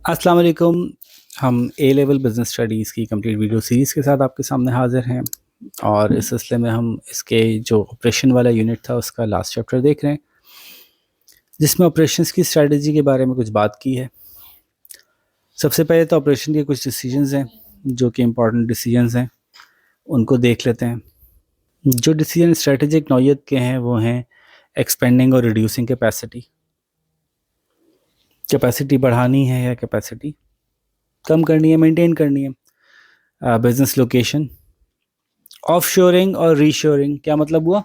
अस्सलाम वालेकुम। हम ए लेवल बिज़नेस स्टडीज़ की कंप्लीट वीडियो सीरीज़ के साथ आपके सामने हाज़िर हैं और इस सिलसिले में हम इसके जो ऑपरेशन वाला यूनिट था उसका लास्ट चैप्टर देख रहे हैं, जिसमें ऑपरेशंस की स्ट्रेटजी के बारे में कुछ बात की है। सबसे पहले तो ऑपरेशन के कुछ डिसीजंस हैं जो कि इम्पॉर्टेंट डिसीजंस हैं, उनको देख लेते हैं। जो डिसीजन स्ट्रेटेजिक नौयत के हैं वो हैं एक्सपेंडिंग और रिड्यूसिंग कैपेसिटी बढ़ानी है या कैपेसिटी कम करनी है, मेंटेन करनी है। बिज़नेस लोकेशन, ऑफशोरिंग और रीशोरिंग क्या मतलब हुआ?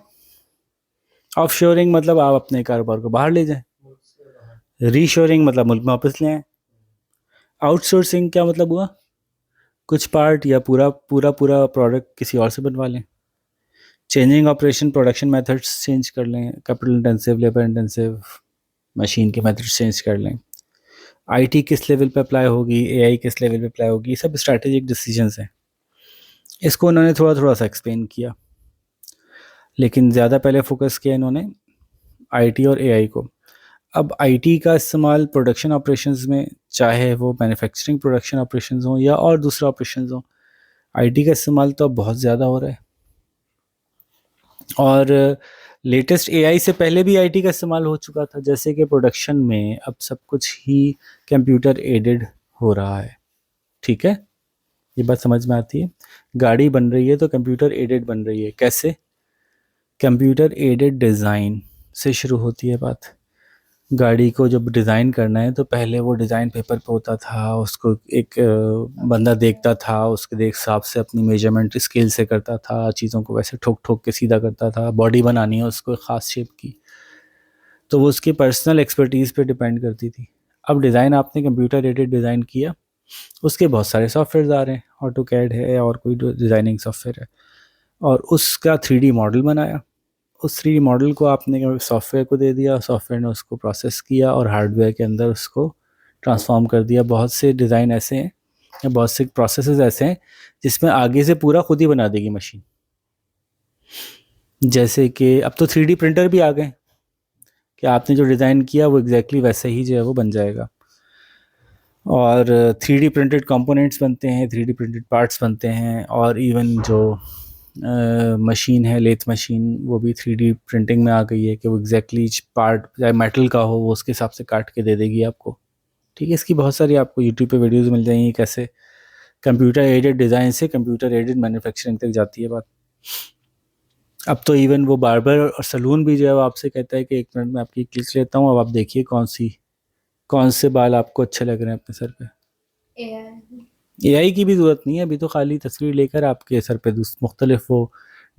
ऑफशोरिंग मतलब आप अपने कारोबार को बाहर ले जाएं, रीशोरिंग मतलब मुल्क में वापस ले आएं। आउटसोर्सिंग क्या मतलब हुआ? कुछ पार्ट या पूरा पूरा पूरा प्रोडक्ट किसी और से बनवा लें। Changing operation, production methods change कर लें, capital intensive, labour intensive, machine के मेथड्स चेंज कर लें। आईटी किस लेवल पे अप्लाई होगी, एआई किस लेवल पे अप्लाई होगी, सब स्ट्रैटेजिक डिसीजंस हैं। इसको उन्होंने थोड़ा थोड़ा सा एक्सप्लेन किया, लेकिन ज़्यादा पहले फोकस किया इन्होंने आईटी और एआई को। अब आईटी का इस्तेमाल प्रोडक्शन ऑपरेशंस में, चाहे वो मैन्युफैक्चरिंग प्रोडक्शन ऑपरेशंस हों या और दूसरा ऑपरेशंस हों, आईटी का इस्तेमाल तो अब बहुत ज़्यादा हो रहा है। और लेटेस्ट एआई से पहले भी आईटी का इस्तेमाल हो चुका था, जैसे कि प्रोडक्शन में अब सब कुछ ही कंप्यूटर एडेड हो रहा है। ठीक है, ये बात समझ में आती है। गाड़ी बन रही है तो कंप्यूटर एडेड बन रही है। कैसे? कंप्यूटर एडेड डिज़ाइन से शुरू होती है बात। गाड़ी को जब डिज़ाइन करना है तो पहले वो डिज़ाइन पेपर पे होता था, उसको एक बंदा देखता था, उसके हिसाब से अपनी मेजरमेंट स्केल से करता था, चीज़ों को वैसे ठोक ठोक के सीधा करता था। बॉडी बनानी है उसको एक ख़ास शेप की, तो वो उसकी पर्सनल एक्सपर्टीज़ पे डिपेंड करती थी। अब डिज़ाइन आपने कंप्यूटर एडेड डिज़ाइन किया, उसके बहुत सारे सॉफ्टवेयर आ रहे हैं, ऑटोकैड है और कोई डिज़ाइनिंग सॉफ्टवेयर है, और उसका 3D मॉडल बनाया। उस 3D मॉडल को आपने सॉफ्टवेयर को दे दिया, सॉफ्टवेयर ने उसको प्रोसेस किया और हार्डवेयर के अंदर उसको ट्रांसफॉर्म कर दिया। बहुत से डिज़ाइन ऐसे हैं या बहुत से प्रोसेसेस ऐसे हैं जिसमें आगे से पूरा खुद ही बना देगी मशीन। जैसे कि अब तो 3D प्रिंटर भी आ गए कि आपने जो डिज़ाइन किया वो एग्जैक्टली वैसे ही जो है वो बन जाएगा। और 3D प्रिंटेड कंपोनेंट्स बनते हैं, 3D प्रिंटेड पार्ट्स बनते हैं, और इवन जो मशीन है, लेथ मशीन, वो भी 3D प्रिंटिंग में आ गई है कि वो एग्जैक्टली पार्ट चाहे मेटल का हो वो उसके हिसाब से काट के दे देगी आपको। ठीक है, इसकी बहुत सारी आपको यूट्यूब पे वीडियोस मिल जाएंगी कैसे कंप्यूटर एडेड डिज़ाइन से कंप्यूटर एडेड मैन्युफैक्चरिंग तक जाती है बात। अब तो इवन वो बार्बर और सलून भी जो है वो आपसे कहता है कि 1 मिनट में आपकी क्लिक लेता हूँ, अब आप देखिए कौन से बाल आपको अच्छे लग रहे हैं अपने सर पे। एआई की भी ज़रूरत नहीं है, अभी तो खाली तस्वीर लेकर आपके सर पे मुख्तलिफ वो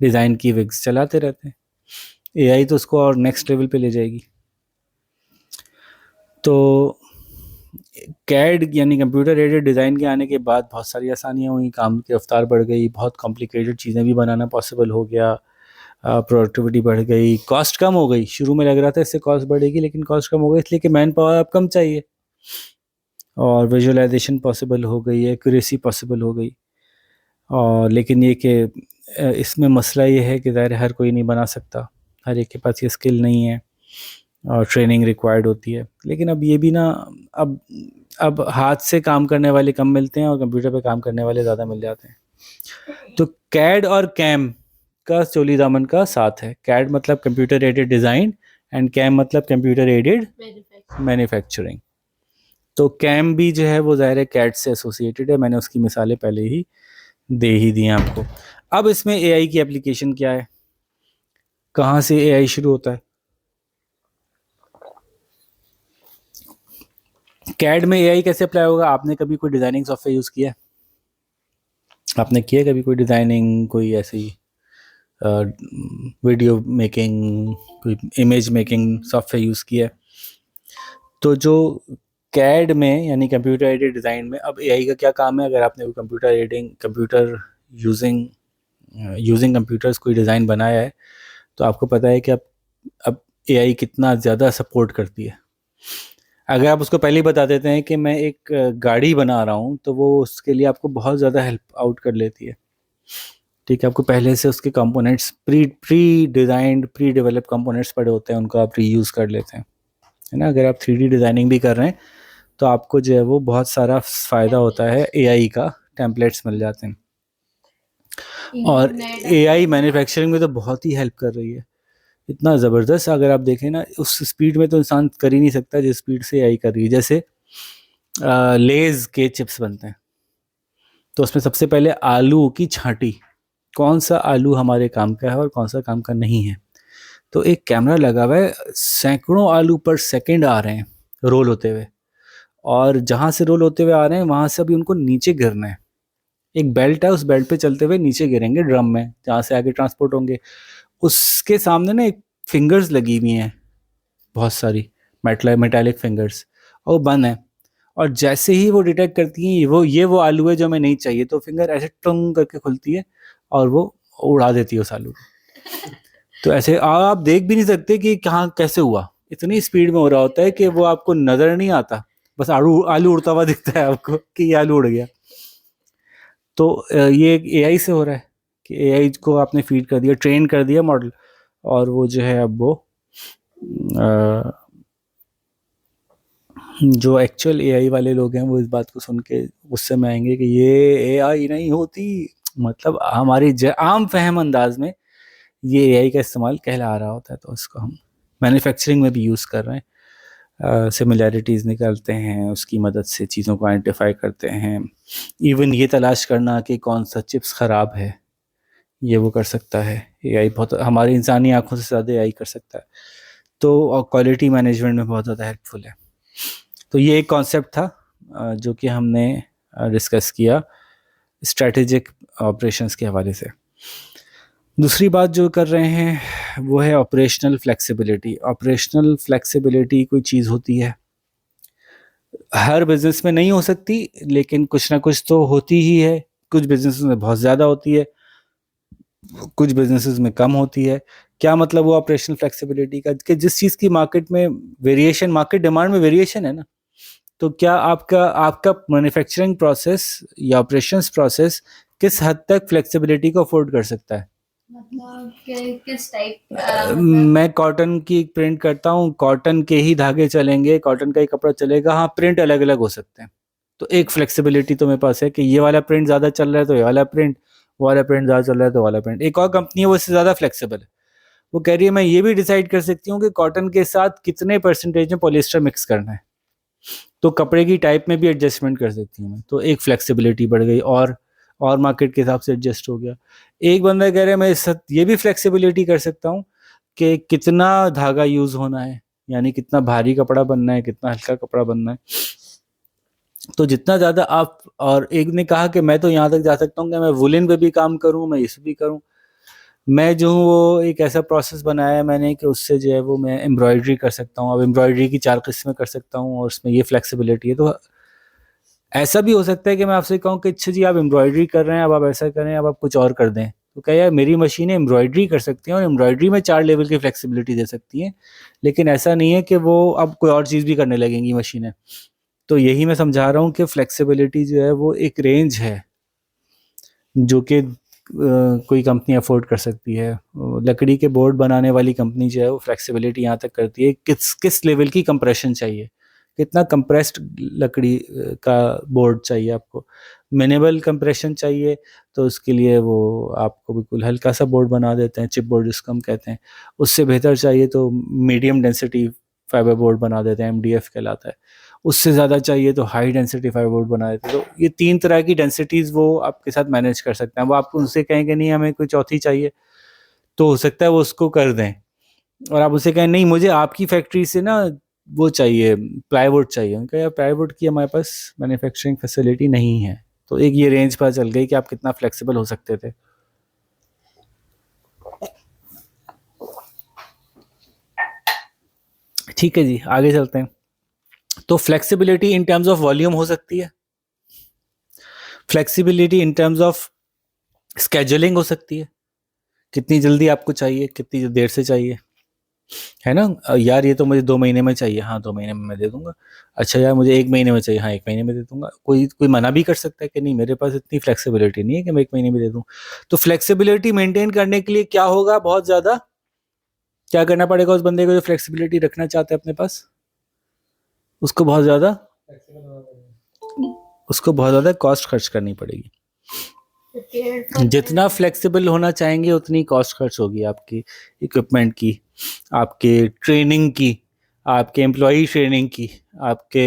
डिज़ाइन की विग्स चलाते रहते हैं। एआई तो उसको और नेक्स्ट लेवल पे ले जाएगी। तो कैड यानी कंप्यूटर एडेड डिज़ाइन के आने के बाद बहुत सारी आसानियाँ हुई, काम की रफ्तार बढ़ गई, बहुत कॉम्प्लिकेटेड चीज़ें भी बनाना पॉसिबल हो गया, प्रोडक्टिविटी बढ़ गई, कॉस्ट कम हो गई। शुरू में लग रहा था इससे कॉस्ट बढ़ेगी, लेकिन कॉस्ट कम हो गई इसलिए कि मैन पावर अब कम चाहिए, और विजुअलाइजेशन पॉसिबल हो गई, एक्यूरेसी पॉसिबल हो गई। और लेकिन ये कि इसमें मसला ये है कि ज़ाहिर हर कोई नहीं बना सकता, हर एक के पास ये स्किल नहीं है और ट्रेनिंग रिक्वायर्ड होती है। लेकिन अब ये भी ना, अब हाथ से काम करने वाले कम मिलते हैं और कंप्यूटर पे काम करने वाले ज़्यादा मिल जाते हैं। तो कैड और कैम का चोली दामन का साथ है। कैड मतलब computer aided design and CAM मतलब कंप्यूटर एडेड मैन्युफैक्चरिंग। तो कैम भी जो है वो ज़ाहिर है कैड से एसोसिएटेड है, मैंने उसकी मिसालें पहले ही दे ही दी हैं आपको। अब इसमें एआई की एप्लीकेशन क्या है, कहाँ से एआई शुरू होता है? कैड में एआई कैसे अप्लाई होगा? आपने कभी कोई डिज़ाइनिंग सॉफ्टवेयर यूज़ किया है? आपने किया कभी कोई डिज़ाइनिंग, कोई ऐसी वीडियो मेकिंग, कोई इमेज मेकिंग सॉफ्टवेयर यूज़ किया है? तो जो कैड में यानी कंप्यूटर एडेड डिज़ाइन में अब एआई का क्या काम है? अगर आपने कोई कंप्यूटर यूजिंग कंप्यूटर्स कोई डिज़ाइन बनाया है तो आपको पता है कि अब एआई कितना ज़्यादा सपोर्ट करती है। अगर आप उसको पहले ही बता देते हैं कि मैं एक गाड़ी बना रहा हूँ तो वो उसके लिए आपको बहुत ज़्यादा हेल्प आउट कर लेती है। ठीक है, आपको पहले से उसके components pre designed pre develop components पड़े होते हैं, उनको आप रीयूज़ कर लेते हैं, है ना। अगर आप 3D डिज़ाइनिंग भी कर रहे हैं तो आपको जो है वो बहुत सारा फ़ायदा होता है, एआई का टेम्पलेट्स मिल जाते हैं। और एआई मैन्युफैक्चरिंग में तो बहुत ही हेल्प कर रही है, इतना ज़बरदस्त। अगर आप देखें ना, उस स्पीड में तो इंसान कर ही नहीं सकता जिस स्पीड से एआई कर रही है। जैसे लेज़ के चिप्स बनते हैं, तो उसमें सबसे पहले आलू की छांटी, कौन सा आलू हमारे काम का है और कौन सा काम का नहीं है। तो एक कैमरा लगा हुआ है, सैकड़ों आलू पर सेकंड आ रहे हैं रोल होते हुए, और जहाँ से रोल होते हुए आ रहे हैं वहाँ से अभी उनको नीचे गिरना है। एक बेल्ट है, उस बेल्ट पे चलते हुए नीचे गिरेंगे ड्रम में, जहाँ से आगे ट्रांसपोर्ट होंगे। उसके सामने ना एक फिंगर्स लगी हुई हैं, बहुत सारी मेटालिक फिंगर्स, और वो बंद है। और जैसे ही वो डिटेक्ट करती हैं वो आलू है जो हमें नहीं चाहिए, तो फिंगर ऐसे टंग करके खुलती है और वो उड़ा देती है उस आलू को। तो ऐसे आप देख भी नहीं सकते कि कहाँ कैसे हुआ, इतनी स्पीड में हो रहा होता है कि वो आपको नजर नहीं आता, बस आलू आलू उड़ता हुआ दिखता है आपको कि ये आलू उड़ गया। तो ये एआई से हो रहा है कि एआई को आपने फीड कर दिया, ट्रेन कर दिया मॉडल, और वो जो है अब वो जो एक्चुअल एआई वाले लोग हैं वो इस बात को सुन के गुस्से में आएंगे कि ये एआई नहीं होती, मतलब हमारी आम फहम अंदाज में ये एआई का इस्तेमाल कहला रहा होता है। तो उसको हम मैन्युफैक्चरिंग में भी यूज़ कर रहे हैं, सिमिलैरिटीज़ निकालते हैं, उसकी मदद से चीज़ों को आइडेंटिफाई करते हैं। इवन ये तलाश करना कि कौन सा चिप्स ख़राब है, ये वो कर सकता है एआई, बहुत हमारी इंसानी आंखों से ज़्यादा एआई कर सकता है। तो क्वालिटी मैनेजमेंट में बहुत ज़्यादा हेल्पफुल है। तो ये एक कॉन्सेप्ट था जो कि हमने डिस्कस किया स्ट्रैटेजिक ऑपरेशंस के हवाले से। दूसरी बात जो कर रहे हैं वो है ऑपरेशनल फ्लेक्सिबिलिटी। ऑपरेशनल फ्लेक्सिबिलिटी कोई चीज़ होती है, हर बिजनेस में नहीं हो सकती, लेकिन कुछ ना कुछ तो होती ही है। कुछ बिजनेस में बहुत ज़्यादा होती है, कुछ बिजनेसेस में कम होती है। क्या मतलब वो ऑपरेशनल फ्लेक्सिबिलिटी का, कि जिस चीज़ की मार्केट में वेरिएशन, मार्केट डिमांड में वेरिएशन है ना, तो क्या आपका आपका मैन्युफैक्चरिंग प्रोसेस या ऑपरेशंस प्रोसेस किस हद तक फ्लेक्सिबिलिटी को अफोर्ड कर सकता है। मतलब किस टाइप मैं कॉटन की प्रिंट करता हूँ, कॉटन के ही धागे चलेंगे, कॉटन का ही कपड़ा चलेगा, हाँ प्रिंट अलग अलग हो सकते हैं। तो एक फ्लेक्सिबिलिटी तो मेरे पास है कि ये वाला प्रिंट ज़्यादा चल रहा है तो ये वाला प्रिंट, वो वाला प्रिंट ज़्यादा चल रहा है तो वाला प्रिंट। एक और कंपनी है वो इससे ज़्यादा फ्लेक्सिबल है, वो कह रही है मैं ये भी डिसाइड कर सकती हूँ कि कॉटन के साथ कितने परसेंटेज में पॉलिएस्टर मिक्स करना है, तो कपड़े की टाइप में भी एडजस्टमेंट कर सकती हूँ मैं। तो एक फ्लेक्सिबिलिटी बढ़ गई, और मार्केट के हिसाब से एडजस्ट हो गया। एक बंदा कह रहा है मैं इस ये भी फ्लेक्सिबिलिटी कर सकता हूँ कि कितना धागा यूज़ होना है, यानी कितना भारी कपड़ा बनना है, कितना हल्का कपड़ा बनना है। तो जितना ज़्यादा आप, और एक ने कहा कि मैं तो यहाँ तक जा सकता हूँ कि मैं वुलन पे भी काम करूँ, मैं इस भी करूँ। मैं जो हूँ वो एक ऐसा प्रोसेस बनाया है मैंने कि उससे जो है वो मैं एम्ब्रॉयडरी कर सकता हूँ। अब एम्ब्रॉयडरी की 4 किस्में कर सकता हूँ और उसमें ये फ्लेक्सिबिलिटी है। तो ऐसा भी हो सकता है कि मैं आपसे कहूँ कि अच्छा जी आप एम्ब्रॉयडरी कर रहे हैं, अब आप ऐसा करें, अब आप कुछ और कर दें। तो क्या यार मेरी मशीनें एम्ब्रॉयडरी कर सकती हैं और एम्ब्रॉयडरी में 4 लेवल की फ्लेक्सिबिलिटी दे सकती हैं, लेकिन ऐसा नहीं है कि वो अब कोई और चीज़ भी करने लगेंगी मशीनें। तो यही मैं समझा रहा हूँ कि फ्लेक्सिबिलिटी जो है वो एक रेंज है जो कि कोई कंपनी अफोर्ड कर सकती है। लकड़ी के बोर्ड बनाने वाली कंपनी जो है वो फ्लेक्सिबिलिटी यहाँ तक करती है किस किस लेवल की कंप्रेशन चाहिए, कितना कंप्रेस्ड लकड़ी का बोर्ड चाहिए आपको। मिनिमल कंप्रेशन चाहिए तो उसके लिए वो आपको बिल्कुल हल्का सा बोर्ड बना देते हैं, चिप बोर्ड जिसको हम कहते हैं। उससे बेहतर चाहिए तो मीडियम डेंसिटी फाइबर बोर्ड बना देते हैं, एमडीएफ कहलाता है। उससे ज़्यादा चाहिए तो हाई डेंसिटी फाइबर बोर्ड बना देते हैं। तो ये 3 तरह की डेंसिटीज़ वो आपके साथ मैनेज कर सकते हैं। वो आपको उनसे कहेंगे नहीं हमें कोई चौथी चाहिए, तो हो सकता है वो उसको कर दें। और आप उनसे कहें नहीं मुझे आपकी फैक्ट्री से ना वो चाहिए, प्लाईवुड चाहिए। उनका यार प्लाईवुड की हमारे पास मैन्युफैक्चरिंग फैसिलिटी नहीं है। तो एक ये रेंज पता चल गई कि आप कितना फ्लेक्सिबल हो सकते थे। ठीक है जी, आगे चलते हैं। तो flexibility in terms of volume हो सकती है, flexibility in terms of scheduling हो सकती है, कितनी जल्दी आपको चाहिए, कितनी देर से चाहिए, है ना। यार ये तो मुझे 2 महीने में चाहिए, हाँ 2 महीने में मैं दे दूंगा। अच्छा यार मुझे 1 महीने में चाहिए, हाँ 1 महीने में दे दूंगा। कोई कोई मना भी कर सकता है कि नहीं मेरे पास इतनी फ्लेक्सिबिलिटी नहीं है कि मैं 1 महीने में दे दूं। तो फ्लेक्सिबिलिटी मेंटेन करने के लिए क्या होगा, बहुत ज़्यादा क्या करना पड़ेगा उस बंदे को जो फ्लेक्सिबिलिटी रखना चाहता है अपने पास, उसको बहुत ज़्यादा उसको बहुत ज़्यादा कॉस्ट खर्च करनी पड़ेगी। prepared for जितना फ्लेक्सिबल होना चाहेंगे उतनी कॉस्ट खर्च होगी आपकी इक्विपमेंट की, आपके ट्रेनिंग की, आपके एम्प्लॉई ट्रेनिंग की, आपके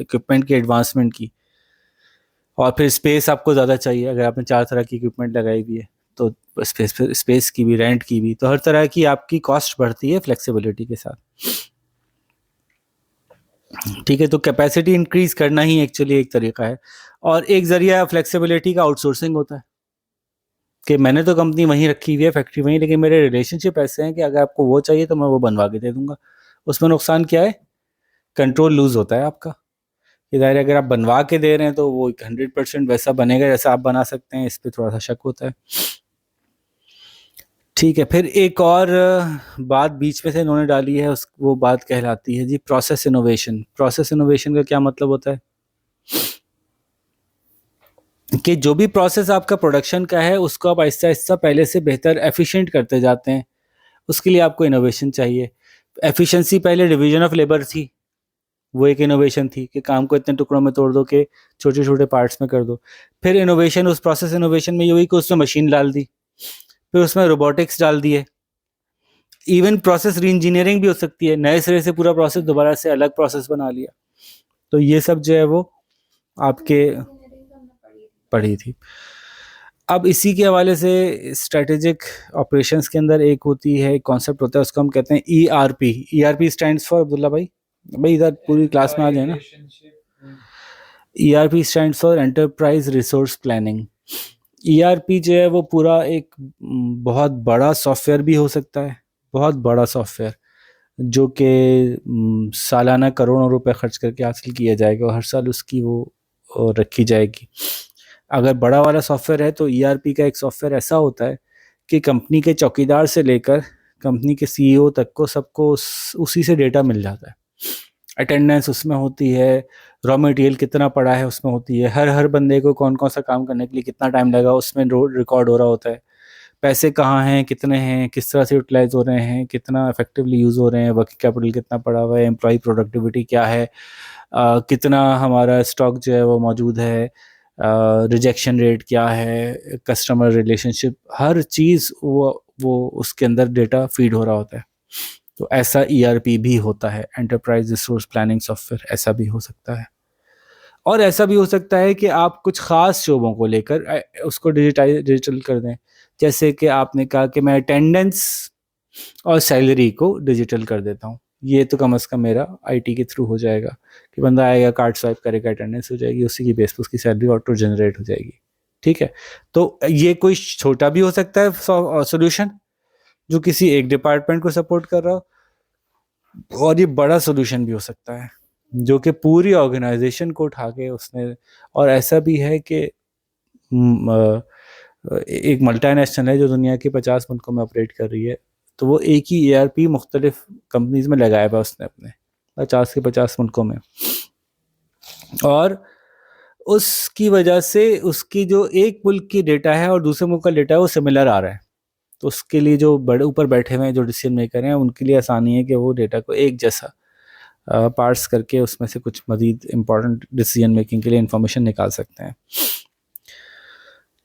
इक्विपमेंट की एडवांसमेंट की, और फिर स्पेस आपको ज़्यादा चाहिए। अगर आपने 4 तरह की इक्विपमेंट लगाई हुई है तो स्पेस की भी, रेंट की भी, तो हर तरह की आपकी कॉस्ट बढ़ती है फ्लेक्सिबिलिटी के साथ। ठीक है, तो कैपेसिटी इंक्रीज करना ही एक्चुअली एक तरीका है। और एक जरिया फ्लेक्सिबिलिटी का आउटसोर्सिंग होता है कि मैंने तो कंपनी वहीं रखी हुई है, फैक्ट्री वहीं, लेकिन मेरे रिलेशनशिप ऐसे हैं कि अगर आपको वो चाहिए तो मैं वो बनवा के दे दूंगा। उसमें नुकसान क्या है? कंट्रोल लूज होता है आपका। कि ज़ाहिर है अगर आप बनवा के दे रहे हैं तो वो 100% वैसा बनेगा जैसा आप बना सकते हैं, इस पर थोड़ा सा शक होता है। ठीक है, फिर एक और बात बीच में से इन्होंने डाली है, उस वो बात कहलाती है जी प्रोसेस इनोवेशन। प्रोसेस इनोवेशन का क्या मतलब होता है? कि जो भी प्रोसेस आपका प्रोडक्शन का है उसको आप आहिस्ता आहिस्ता पहले से बेहतर एफिशिएंट करते जाते हैं। उसके लिए आपको इनोवेशन चाहिए। एफिशिएंसी पहले डिवीजन ऑफ लेबर थी, वो एक इनोवेशन थी कि काम को इतने टुकड़ों में तोड़ दो कि छोटे छोटे पार्ट्स में कर दो। फिर इनोवेशन, उस प्रोसेस इनोवेशन में ये हुई कि उसमें मशीन डाल दी, फिर उसमें रोबोटिक्स डाल दिए। इवन प्रोसेस री इंजीनियरिंग भी हो सकती है, नए सिरे से पूरा प्रोसेस दोबारा से अलग प्रोसेस बना लिया। तो ये सब जो है वो आपके engineering तो हमने पढ़ी थी। पढ़ी थी। अब इसी के हवाले से स्ट्रेटेजिक ऑपरेशंस के अंदर एक होती है, कॉन्सेप्ट होता है, उसको हम कहते हैं ERP। ERP stands for, Abdullah भाई, इधर पूरी क्लास में आ जाए ना। ERP stands for enterprise resource planning. ERP जो है वो पूरा एक बहुत बड़ा सॉफ्टवेयर भी हो सकता है, बहुत बड़ा सॉफ्टवेयर जो कि सालाना करोड़ों रुपए खर्च करके हासिल किया जाएगा और हर साल उसकी वो रखी जाएगी। अगर बड़ा वाला सॉफ्टवेयर है तो ERP का एक सॉफ्टवेयर ऐसा होता है कि कंपनी के चौकीदार से लेकर कंपनी के CEO तक को सबको उसी से डेटा मिल जाता है। अटेंडेंस उसमें होती है, रॉ मटेरियल कितना पड़ा है उसमें होती है, हर हर बंदे को कौन कौन सा काम करने के लिए कितना टाइम लगा उसमें रिकॉर्ड हो रहा होता है। पैसे कहाँ हैं, कितने हैं, किस तरह से यूटिलाइज हो रहे हैं, कितना इफेक्टिवली यूज़ हो रहे हैं, वर्किंग कैपिटल कितना पड़ा हुआ है, एम्प्लॉय प्रोडक्टिविटी क्या है, कितना हमारा स्टॉक जो है वो मौजूद है, रिजेक्शन रेट क्या है, कस्टमर रिलेशनशिप, हर चीज़ वो उसके अंदर डेटा फीड हो रहा होता है। तो ऐसा ERP भी होता है, एंटरप्राइज रिसोर्स प्लानिंग सॉफ्टवेयर, ऐसा भी हो सकता है। और ऐसा भी हो सकता है कि आप कुछ खास शोबों को लेकर उसको डिजिटल कर दें। जैसे कि आपने कहा कि मैं अटेंडेंस और सैलरी को डिजिटल कर देता हूँ, ये तो कम से कम मेरा IT के थ्रू हो जाएगा कि बंदा आएगा, कार्ड स्वाइप करेगा, अटेंडेंस हो जाएगी, उसी की बेस पर उसकी सैलरी ऑटो जनरेट हो जाएगी। ठीक है, तो ये कोई छोटा भी हो सकता है सोल्यूशन जो किसी एक डिपार्टमेंट को सपोर्ट कर रहा हो, और ये बड़ा सोल्यूशन भी हो सकता है जो कि पूरी ऑर्गेनाइजेशन को उठा के उसने। और ऐसा भी है कि एक मल्टीनेशनल है जो दुनिया के 50 मुल्कों में ऑपरेट कर रही है, तो वो एक ही ERP मुख्तलिफ कंपनीज में लगाया हुआ उसने अपने 50 के 50 मुल्कों में। और उसकी वजह से उसकी जो एक मुल्क की डेटा है और दूसरे मुल्क का डेटा है वो सिमिलर आ रहा है। तो उसके लिए जो बड़े ऊपर बैठे हुए हैं, जो डिसीजन मेकर हैं, उनके लिए आसानी है कि वो डेटा को एक जैसा पार्स करके उसमें से कुछ मजीद इम्पॉर्टेंट डिसीजन मेकिंग के लिए इंफॉर्मेशन निकाल सकते हैं।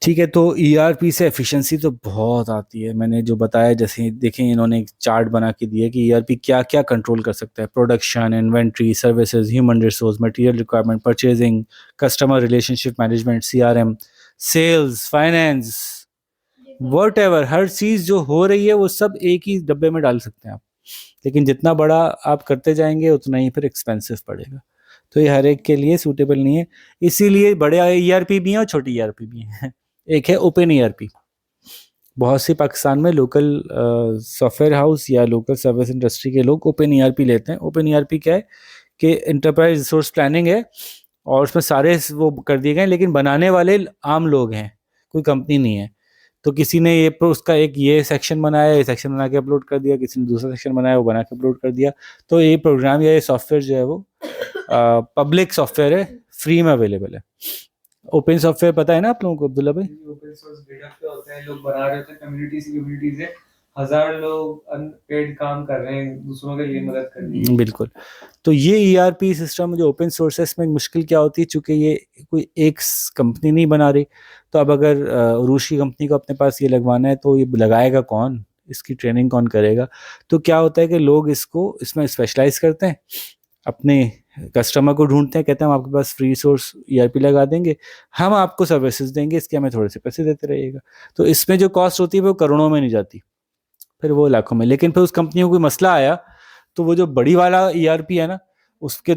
ठीक है, तो ERP से एफिशिएंसी तो बहुत आती है। मैंने जो बताया, जैसे देखें इन्होंने एक चार्ट बना के दिया कि ERP क्या क्या कंट्रोल कर सकता है: production, inventory, services, human resource, material requirement, purchasing, customer relationship management, CRM, sales, finance, whatever, हर चीज़ जो हो रही है वो सब एक ही डब्बे में डाल सकते हैं आप। लेकिन जितना बड़ा आप करते जाएंगे उतना ही फिर एक्सपेंसिव पड़ेगा, तो ये हर एक के लिए सूटेबल नहीं है। इसीलिए बड़े ERP भी हैं और छोटी ERP भी हैं। एक है ओपन ERP। बहुत सी पाकिस्तान में लोकल सॉफ्टवेयर हाउस या लोकल सर्विस इंडस्ट्री के लोग ओपन ERP लेते हैं। ओपन ERP क्या है कि इंटरप्राइज रिसोर्स प्लानिंग है और उसमें सारे वो कर दिए गए, लेकिन बनाने वाले आम लोग हैं, कोई कंपनी नहीं है। तो किसी ने ये उसका एक ये सेक्शन बनाया, ये सेक्शन बना के अपलोड कर दिया, किसी ने दूसरा सेक्शन बनाया, वो बना के अपलोड कर दिया। तो ये प्रोग्राम या ये सॉफ्टवेयर जो है वो पब्लिक सॉफ्टवेयर है, फ्री में अवेलेबल है। ओपन सॉफ्टवेयर पता है ना आप लोगों को, अब्दुल्ला भाई? ओपन सोर्स डेटा पे होता है, लोग बना रहे होते हैं, कम्युनिटीज है, 1000 लोग अनपेड काम कर रहे हैं दूसरों के लिए मदद करने के लिए। बिल्कुल। तो ये ईआरपी सिस्टम जो ओपन सोर्स है, इसमें मुश्किल क्या होती है, चूंकि ये कोई एक कंपनी नहीं बना रही, तो अब अगर रूसी कंपनी को अपने पास ये लगवाना है तो ये लगाएगा कौन, इसकी ट्रेनिंग कौन करेगा। तो क्या होता है कि लोग इसमें स्पेशलाइज करते हैं, अपने कस्टमर को ढूंढते हैं, कहते हैं हम आपके पास फ्री सोर्स ईआरपी लगा देंगे, हम आपको सर्विसेज देंगे, इसके हमें थोड़े से पैसे देते रहिएगा। तो इसमें जो कॉस्ट होती है वो करोड़ों में नहीं जाती, फिर वो लाखों में। लेकिन फिर उस कंपनी को कोई मसला आया तो वो जो बड़ी वाला ईआरपी है ना, उस पे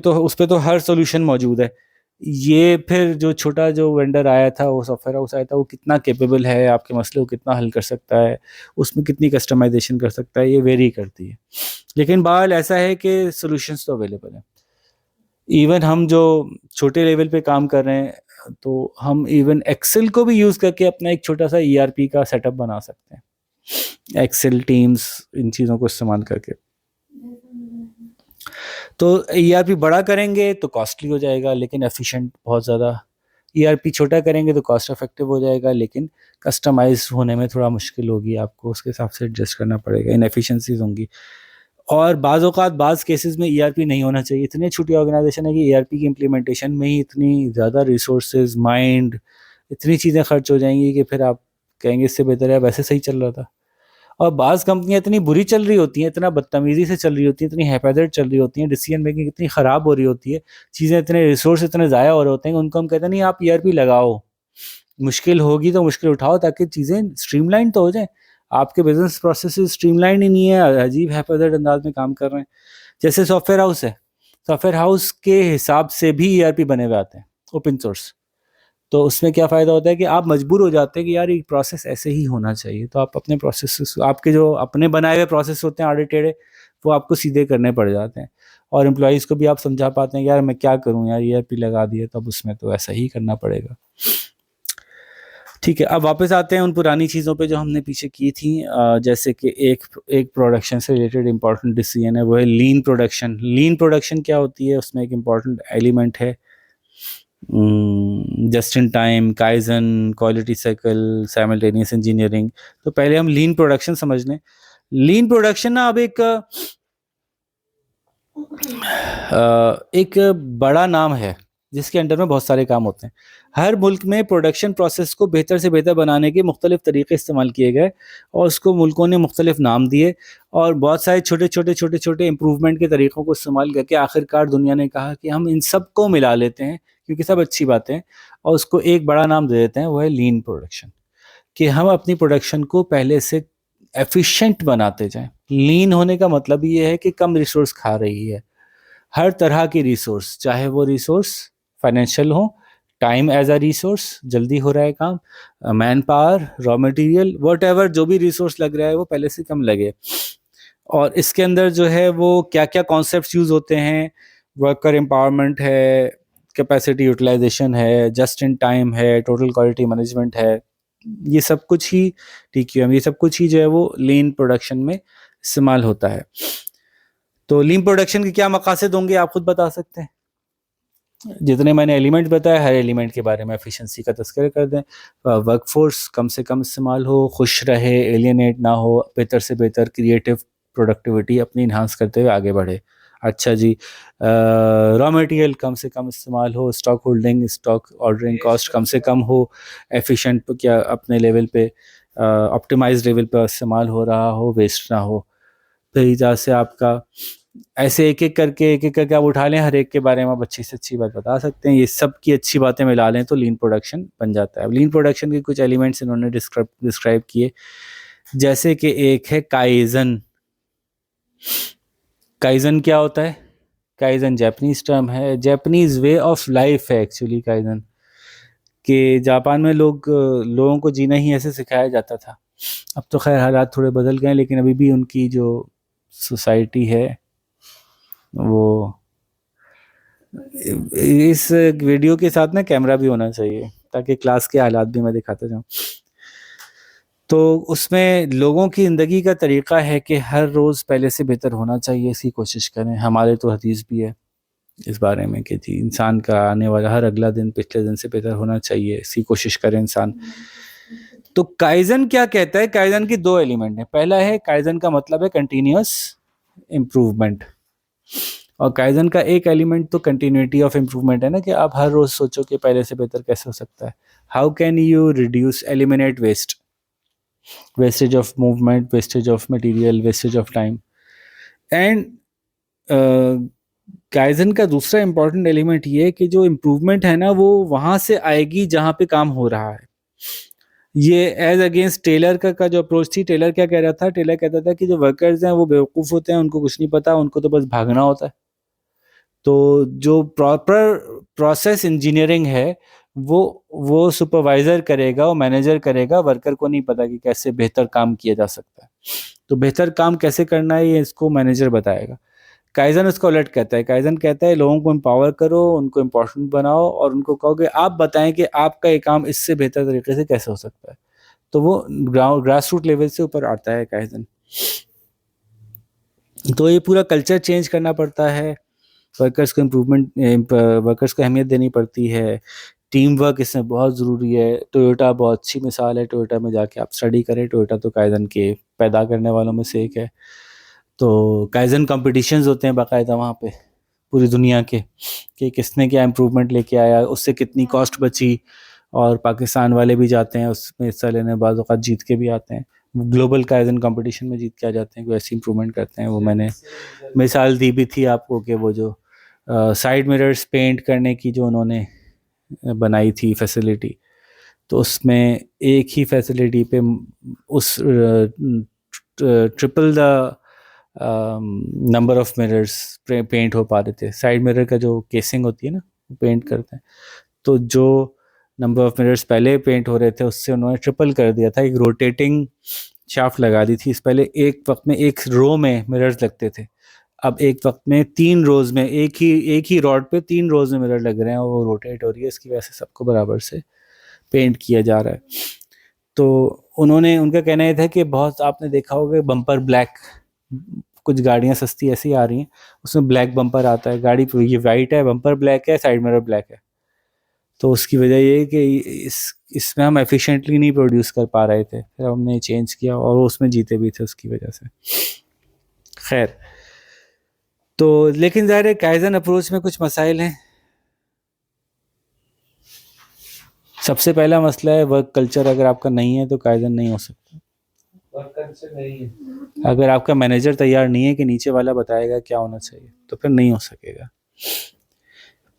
तो हर सॉल्यूशन मौजूद है। ये फिर जो छोटा जो वेंडर आया था, वो सॉफ्टवेयर हाउस आया था, वो कितना कैपेबल है, आपके मसले को कितना हल कर सकता है, उसमें कितनी कस्टमाइजेशन कर सकता है, ये वेरी करती है। लेकिन बहरहाल ऐसा है कि सॉल्यूशंस तो अवेलेबल हैं। इवन हम जो छोटे लेवल पे काम कर रहे हैं, तो हम इवन एक्सेल को भी यूज़ करके अपना एक छोटा सा ईआरपी का सेटअप बना सकते हैं, एक्सेल, टीम्स, इन चीज़ों को इस्तेमाल करके। तो ईआरपी बड़ा करेंगे तो कॉस्टली हो जाएगा, लेकिन एफिशिएंट बहुत ज़्यादा। ईआरपी छोटा करेंगे तो कॉस्ट इफेक्टिव हो जाएगा, लेकिन कस्टमाइज होने में थोड़ा मुश्किल होगी, आपको उसके हिसाब से एडजस्ट करना पड़ेगा, इनएफिशिएंसीज होंगी। और बाज़ औक़ात बाज़ केसेस में ईआरपी नहीं होना चाहिए। इतनी छोटी ऑर्गेनाइजेशन है कि ईआरपी की इम्प्लीमेंटेशन में ही इतनी ज़्यादा रिसोर्सेज, माइंड, इतनी चीज़ें खर्च हो जाएंगी कि फिर आप कहेंगे इससे बेहतर है वैसे सही चल रहा था। और बाज़ कंपनियां इतनी बुरी चल रही होती हैं, इतना बदतमीजी से चल रही होती हैं, इतनी हैफाजत चल रही होती हैं, डिसीजन मेकिंग इतनी ख़राब हो रही होती है, चीज़ें इतने रिसोर्स इतने ज़ाया हो रहे होते हैं, उनको हम कहते हैं नहीं आप ईआरपी लगाओ, मुश्किल होगी तो मुश्किल उठाओ, ताकि चीज़ें स्ट्रीमलाइन तो हो जाएं। आपके बिजनेस प्रोसेस स्ट्रीमलाइन ही नहीं है, अजीब हैफाजत अंदाज में काम कर रहे हैं। जैसे सॉफ्टवेयर हाउस है, सॉफ्टवेयर हाउस के हिसाब से भी ईआरपी बने हुए आते हैं ओपन सोर्स। तो उसमें क्या फ़ायदा होता है कि आप मजबूर हो जाते हैं कि यार ये प्रोसेस ऐसे ही होना चाहिए, तो आप अपने प्रोसेस, आपके जो अपने बनाए हुए प्रोसेस होते हैं आड़े टेढ़े, वो आपको सीधे करने पड़ जाते हैं। और एम्प्लॉयज़ को भी आप समझा पाते हैं यार मैं क्या करूं यार, ईआरपी लगा दिया तो अब उसमें तो ऐसा ही करना पड़ेगा। ठीक है, अब वापस आते हैं उन पुरानी चीज़ों पे जो हमने पीछे की थी। जैसे कि एक प्रोडक्शन से रिलेटेड इंपॉर्टेंट डिसीजन है, वो है लीन प्रोडक्शन। लीन प्रोडक्शन क्या होती है, उसमें एक इम्पॉर्टेंट एलिमेंट है just in time, kaizen, quality cycle, simultaneous engineering. तो पहले हम लीन प्रोडक्शन समझ लें। लीन प्रोडक्शन ना अब एक बड़ा नाम है जिसके अंडर में बहुत सारे काम होते हैं। हर मुल्क में प्रोडक्शन प्रोसेस को बेहतर से बेहतर बनाने के मुख्तलिफ तरीके इस्तेमाल किए गए और उसको मुल्कों ने मुख्तलिफ नाम दिए, और बहुत सारे छोटे छोटे इम्प्रूवमेंट के तरीक़ों को इस्तेमाल करके आखिरकार दुनिया ने कहा कि हम इन सब को मिला लेते हैं क्योंकि सब अच्छी बातें हैं, और उसको एक बड़ा नाम दे देते हैं, वो है लीन प्रोडक्शन। कि हम अपनी प्रोडक्शन को पहले से एफिशिएंट बनाते जाएं। लीन होने का मतलब ये है कि कम रिसोर्स खा रही है, हर तरह की रिसोर्स, चाहे वो रिसोर्स फाइनेंशियल हो, टाइम एज अ रिसोर्स, जल्दी हो रहा है काम, man power, raw material, whatever जो भी रिसोर्स लग रहा है वो पहले से कम लगे। और इसके अंदर जो है वो क्या क्या कॉन्सेप्ट्स यूज़ होते हैं, वर्कर एम्पावरमेंट है, कैपेसिटी यूटिलाइजेशन है, जस्ट इन टाइम है, टोटल क्वालिटी मैनेजमेंट है, ये सब कुछ ही टीक्यूएम, ये सब कुछ ही जो है वो लीन प्रोडक्शन में इस्तेमाल होता है। तो लीन प्रोडक्शन के क्या मकासद होंगे आप खुद बता सकते हैं। जितने मैंने एलिमेंट बताए, हर एलिमेंट के बारे में एफिशिएंसी का तज़किरा कर दें। वर्कफोर्स कम से कम इस्तेमाल हो, खुश रहे, एलियनेट ना हो, बेहतर से बेहतर क्रिएटिव प्रोडक्टिविटी अपनी इन्हांस करते हुए आगे बढ़े। अच्छा जी, रॉ मटेरियल कम से कम इस्तेमाल हो, stock holding, stock ordering cost कम से कम हो, एफिशिएंट क्या अपने लेवल पे, ऑप्टिमाइज्ड लेवल पर इस्तेमाल हो रहा हो, वेस्ट ना हो। फिर इजाज़ से आपका ऐसे एक एक करके आप उठा लें, हर एक के बारे में आप अच्छी से अच्छी बात बता सकते हैं। ये सब की अच्छी बातें मिला लें तो लीन प्रोडक्शन बन जाता है। अब लीन प्रोडक्शन के कुछ एलिमेंट्स इन्होंने डिस्क्राइब किए, जैसे कि एक है काइजन। काइजन क्या होता है? काइजन जापानीज टर्म है, जापानीज वे ऑफ लाइफ है एक्चुअली काइजन। कि जापान में लोगों को जीना ही ऐसे सिखाया जाता था। अब तो खैर हालात थोड़े बदल गए, लेकिन अभी भी उनकी जो सोसाइटी है वो, इस वीडियो के साथ ना कैमरा भी होना चाहिए ताकि क्लास के हालात भी मैं दिखाता जाऊँ। तो उसमें लोगों की ज़िंदगी का तरीक़ा है कि हर रोज़ पहले से बेहतर होना चाहिए, इसकी कोशिश करें। हमारे तो हदीस भी है इस बारे में कि जी इंसान का आने वाला हर अगला दिन पिछले दिन से बेहतर होना चाहिए, इसकी कोशिश करें इंसान। तो काइजन क्या कहता है? काइजन की दो एलिमेंट है। पहला है काइजन का मतलब है कंटिन्यूअस इम्प्रूवमेंट, और काइजन का एक एलिमेंट तो कंटिन्यूटी ऑफ इम्प्रूवमेंट है ना, कि आप हर रोज सोचो कि पहले से बेहतर कैसे हो सकता है। How can you reduce eliminate waste, wastage of movement, wastage of material, wastage of time. And kaizen का दूसरा इंपॉर्टेंट एलिमेंट ये है कि जो इम्प्रूवमेंट है ना वो वहां से आएगी जहां पे काम हो रहा है। ये एज अगेंस्ट टेलर का जो अप्रोच थी, टेलर क्या कह रहा था? टेलर कहता था कि जो वर्कर्स हैं वो बेवकूफ़ होते हैं, उनको कुछ नहीं पता, उनको तो बस भागना होता है। तो जो प्रॉपर प्रोसेस इंजीनियरिंग है वो सुपरवाइजर करेगा, वो मैनेजर करेगा, वर्कर को नहीं पता कि कैसे बेहतर काम किया जा सकता है। तो बेहतर काम कैसे करना है ये इसको मैनेजर बताएगा। काइजन उसको उलट कहता है। काइजन कहता है लोगों को एम्पावर करो, उनको इम्पोर्टेंट बनाओ और उनको कहो कि आप बताएं कि आपका ये काम इससे बेहतर तरीके से कैसे हो सकता है। तो वो ग्रास रूट लेवल से ऊपर आता है काइजन। तो ये पूरा कल्चर चेंज करना पड़ता है, वर्कर्स को इम्प्रूवमेंट, वर्कर्स को अहमियत देनी पड़ती है, टीम वर्क इसमें बहुत ज़रूरी है। टोयोटा बहुत अच्छी मिसाल है, टोयोटा में जाके आप स्टडी करें, टोयोटा तो काइजन के पैदा करने वालों में से एक है। तो काइजन कॉम्पिटिशन्स होते हैं बाकायदा वहाँ पे पूरी दुनिया के, कि किसने क्या इम्प्रूवमेंट लेके आया, उससे कितनी कॉस्ट बची, और पाकिस्तान वाले भी जाते हैं उसमें हिस्सा लेने, बाज़ औक़ात जीत के भी आते हैं। ग्लोबल काइजन कंपटीशन में जीत के आ जाते हैं, कोई ऐसी इम्प्रूवमेंट करते हैं। वो मैंने मिसाल दी भी थी आपको कि वो जो साइड मिरर्स पेंट करने की जो उन्होंने बनाई थी फैसिलिटी, तो उसमें एक ही फैसिलिटी पे उस triple the number of mirrors paint हो पा रहे थे। साइड मिरर का जो केसिंग होती है ना, पेंट करते हैं, तो जो नंबर ऑफ मिरर्स पहले पेंट हो रहे थे उससे उन्होंने ट्रिपल कर दिया था। एक रोटेटिंग शाफ्ट लगा दी थी। इस पहले एक वक्त में एक रो में मिरर्स लगते थे, अब एक वक्त में 3 रोज में एक ही रॉड पे 3 रोज में मिरर लग रहे हैं, और वो रोटेट हो रही है। इसकी वजह से सबको बराबर से पेंट किया जा रहा है। तो उन्होंने, उनका कहना ये था कि बहुत आपने देखा होगा बम्पर ब्लैक, कुछ गाड़ियां सस्ती ऐसी आ रही हैं उसमें ब्लैक बम्पर आता है, गाड़ी ये वाइट है, बम्पर ब्लैक है, साइड मिरर ब्लैक है। तो उसकी वजह ये है कि इसमें हम एफिशिएंटली नहीं प्रोड्यूस कर पा रहे थे, फिर हमने चेंज किया और उसमें जीते भी थे उसकी वजह से। खैर, तो लेकिन ज़ाहिर है काइजन अप्रोच में कुछ मसाइल हैं। सबसे पहला मसला है वर्क कल्चर। अगर आपका नहीं है तो काइजन नहीं हो सकता। वर्क कल्चर नहीं है, अगर आपका मैनेजर तैयार नहीं है कि नीचे वाला बताएगा क्या होना चाहिए, तो फिर नहीं हो सकेगा।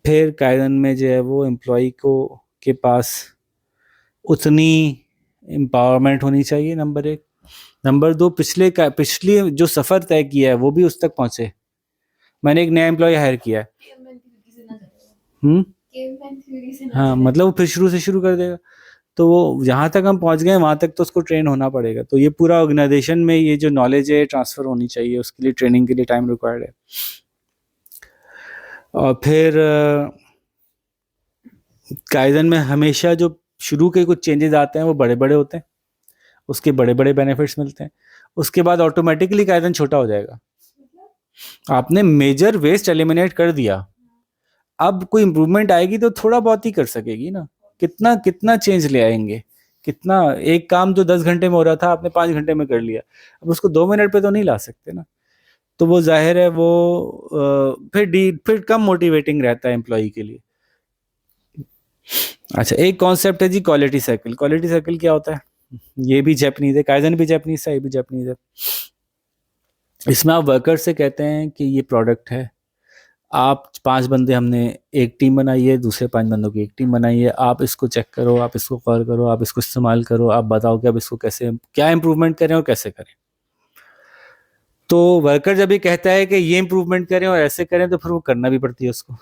फिर काइजन में जो है वो एम्प्लॉय को के पास उतनी एम्पावरमेंट होनी चाहिए, नंबर 1। नंबर 2, पिछली जो सफ़र तय किया है वो भी उस तक पहुँचे। मैंने एक नया एम्प्लॉय हायर किया है, हाँ, मतलब वो फिर शुरू से शुरू कर देगा। तो वो जहाँ तक हम पहुँच गए वहाँ तक तो उसको ट्रेन होना पड़ेगा। तो ये पूरा ऑर्गेनाइजेशन में ये जो नॉलेज है ट्रांसफ़र होनी चाहिए, उसके लिए ट्रेनिंग के लिए टाइम रिक्वायर्ड है। और फिर काइजन में हमेशा जो शुरू के कुछ चेंजेस आते हैं वो बड़े बड़े होते हैं, उसके बड़े बड़े बेनिफिट्स मिलते हैं। उसके बाद ऑटोमेटिकली काइजन छोटा हो जाएगा। आपने मेजर वेस्ट एलिमिनेट कर दिया, अब कोई इम्प्रूवमेंट आएगी तो थोड़ा बहुत ही कर सकेगी ना। कितना कितना चेंज ले आएंगे, कितना, एक काम जो 10 घंटे में हो रहा था आपने 5 घंटे में कर लिया, अब उसको 2 मिनट पे तो नहीं ला सकते ना। तो वो जाहिर है वो फिर कम मोटिवेटिंग रहता है एम्प्लॉय के लिए। अच्छा, एक कॉन्सेप्ट है जी क्वालिटी साइकिल। क्वालिटी साइकिल क्या होता है? ये भी जापानीज है, काइजन भी जापानीज है, ये भी जापानीज है। इसमें आप वर्कर से कहते हैं कि ये प्रोडक्ट है, आप 5 बंदे, हमने एक टीम बनाई है, दूसरे 5 बंदों की एक टीम बनाई है, आप इसको चेक करो, आप इसको कॉल करो, आप इसको इस्तेमाल करो, आप बताओ कि आप इसको कैसे, क्या इम्प्रूवमेंट करें और कैसे करें। तो वर्कर जब ये कहता है कि ये इम्प्रूवमेंट करें और ऐसे करें, तो फिर वो करना भी पड़ती है उसको।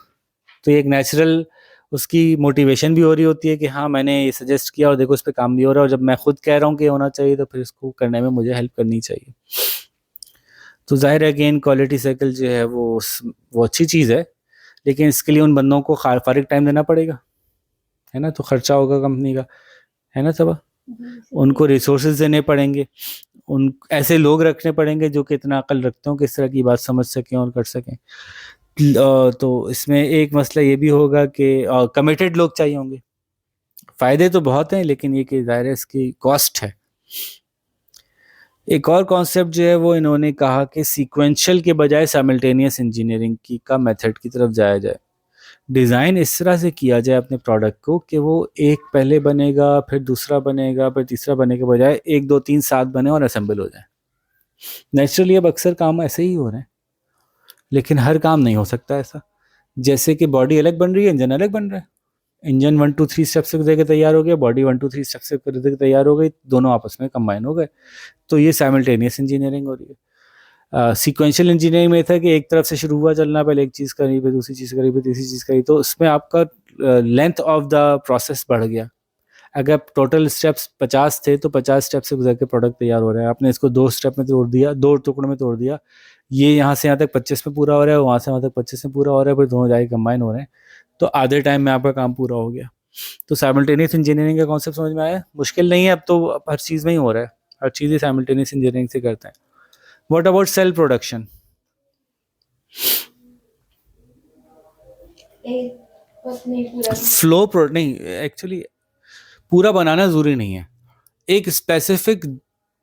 तो ये एक नेचुरल उसकी मोटिवेशन भी हो रही होती है कि हाँ मैंने ये सजेस्ट किया और देखो इस पर काम भी हो रहा है, और जब मैं खुद कह रहा हूँ कि होना चाहिए तो फिर इसको करने में मुझे हेल्प करनी चाहिए। तो जाहिर है अगेन क्वालिटी साइकिल जो है वो अच्छी चीज़ है, लेकिन इसके लिए उन बंदों को फारिग टाइम देना पड़ेगा, है ना। तो खर्चा होगा कंपनी का, है ना सब। उनको रिसोर्सेज देने पड़ेंगे, उन ऐसे लोग रखने पड़ेंगे जो कि इतना अकल रखते हो कि इस तरह की बात समझ सकें और कर सकें। तो इसमें एक मसला ये भी होगा कि कमिटेड लोग चाहिए होंगे, फायदे तो बहुत हैं, लेकिन ये कि ज़ाहिर है इसकी कॉस्ट है। एक और कॉन्सेप्ट जो है वो इन्होंने कहा कि सीक्वेंशियल के बजाय साइमल्टेनियस इंजीनियरिंग की का मेथड की तरफ जाया जाए। डिज़ाइन इस तरह से किया जाए अपने प्रोडक्ट को कि वो एक पहले बनेगा, फिर दूसरा बनेगा, फिर तीसरा बनने के बजाय 1 2 3 7 बने और असेंबल हो जाए। नेचुरली अब अक्सर काम ऐसे ही हो रहे हैं, लेकिन हर काम नहीं हो सकता ऐसा। जैसे कि बॉडी अलग बन रही है, इंजन अलग बन रहा है। इंजन 1 2 3 स्टेप से करके तैयार हो गया, बॉडी 1 2 3 स्टेप से करके तैयार हो गई, दोनों आपस में कंबाइन हो गए। तो ये साइमल्टेनियस इंजीनियरिंग हो रही है। सीक्वेंशियल इंजीनियरिंग में था कि एक तरफ से शुरू हुआ चलना, पहले एक चीज़ करी, फिर दूसरी चीज़ करी, फिर तीसरी चीज़ करी, तो उसमें आपका लेंथ ऑफ द प्रोसेस बढ़ गया। अगर टोटल स्टेप्स 50 थे तो 50 स्टेप से गुजर के प्रोडक्ट तैयार हो रहा है। आपने इसको 2 स्टेप में तोड़ दिया, 2 टुकड़ों में तोड़ दिया, ये यहाँ से यहाँ तक 25 में पूरा हो रहा है, वहाँ से वहाँ तक 25 में पूरा हो रहा है, फिर दोनों जाके कंबाइन हो रहे हैं, तो आधे टाइम में आपका काम पूरा हो गया। तो साइमल्टेनियस इंजीनियरिंग का कॉन्सेप्ट समझ में आया? मुश्किल नहीं है, अब तो हर चीज़ में ही हो रहा है, हर चीज़ ही साइमल्टेनियस इंजीनियरिंग से करते हैं। What about cell production? एक बस नहीं पूरा फ्लो प्रोडक्ट नहीं, एक्चुअली पूरा बनाना ज़रूरी नहीं है। एक स्पेसिफिक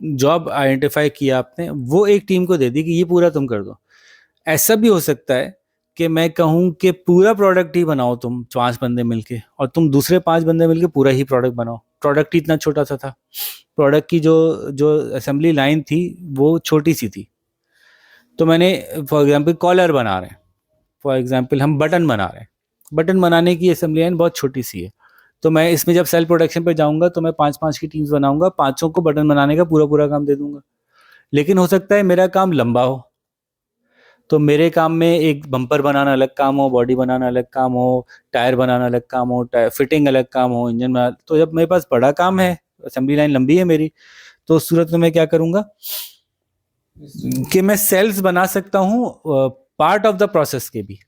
जॉब आइडेंटिफाई किया आपने, वो एक टीम को दे दी कि ये पूरा तुम कर दो। ऐसा भी हो सकता है कि मैं कहूँ कि पूरा प्रोडक्ट ही बनाओ तुम 5 बंदे मिलके, और तुम दूसरे 5 बंदे मिलके पूरा ही प्रोडक्ट बनाओ। प्रोडक्ट ही इतना छोटा सा था, प्रोडक्ट की जो जो असेंबली लाइन थी वो छोटी सी थी। तो मैंने फॉर एग्जांपल कॉलर बना रहे हैं, फॉर एग्जांपल हम बटन बना रहे हैं, बटन बनाने की असेंबली लाइन बहुत छोटी सी है। तो मैं इसमें जब सेल प्रोडक्शन पे जाऊंगा तो मैं 5 5 की टीम्स बनाऊंगा, पांचों को बटन बनाने का पूरा पूरा काम दे दूंगा। लेकिन हो सकता है मेरा काम लंबा हो, तो मेरे काम में एक बम्पर बनाना अलग काम हो, बॉडी बनाना अलग काम हो, टायर बनाना अलग काम हो, फिटिंग अलग काम हो, इंजन बना। तो जब मेरे पास बड़ा काम है, असेंबली लाइन लंबी है मेरी, तो उस सूरत में मैं क्या करूंगा कि मैं सेल्स बना सकता हूँ पार्ट ऑफ द प्रोसेस के भी।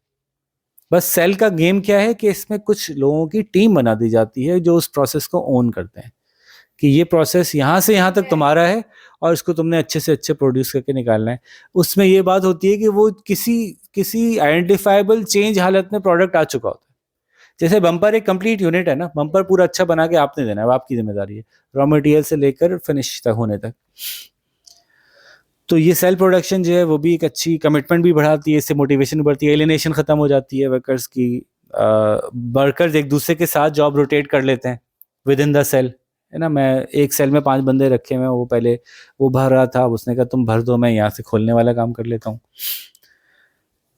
बस सेल का गेम क्या है कि इसमें कुछ लोगों की टीम बना दी जाती है जो उस प्रोसेस को ओन करते हैं कि ये प्रोसेस यहाँ से यहाँ तक तुम्हारा है और इसको तुमने अच्छे से अच्छे प्रोड्यूस करके निकालना है। उसमें ये बात होती है कि वो किसी किसी आइडेंटिफाइबल चेंज हालत में प्रोडक्ट आ चुका होता है। जैसे बम्पर एक कंप्लीट यूनिट है ना, बम्पर पूरा अच्छा बना के आपने देना है, वो आपकी जिम्मेदारी है, रॉ मटेरियल से लेकर फिनिश तक होने तक। तो ये सेल प्रोडक्शन जो है वो भी एक अच्छी कमिटमेंट भी बढ़ाती है, इससे मोटिवेशन भी बढ़ती है, एलिनेशन खत्म हो जाती है वर्कर्स की। वर्कर्स एक दूसरे के साथ जॉब रोटेट कर लेते हैं विद इन द सेल, है ना। मैं एक सेल में 5 बंदे रखे हुए हैं, वो पहले वो भर रहा था, उसने कहा तुम भर दो, मैं यहाँ से खोलने वाला काम कर लेता हूँ।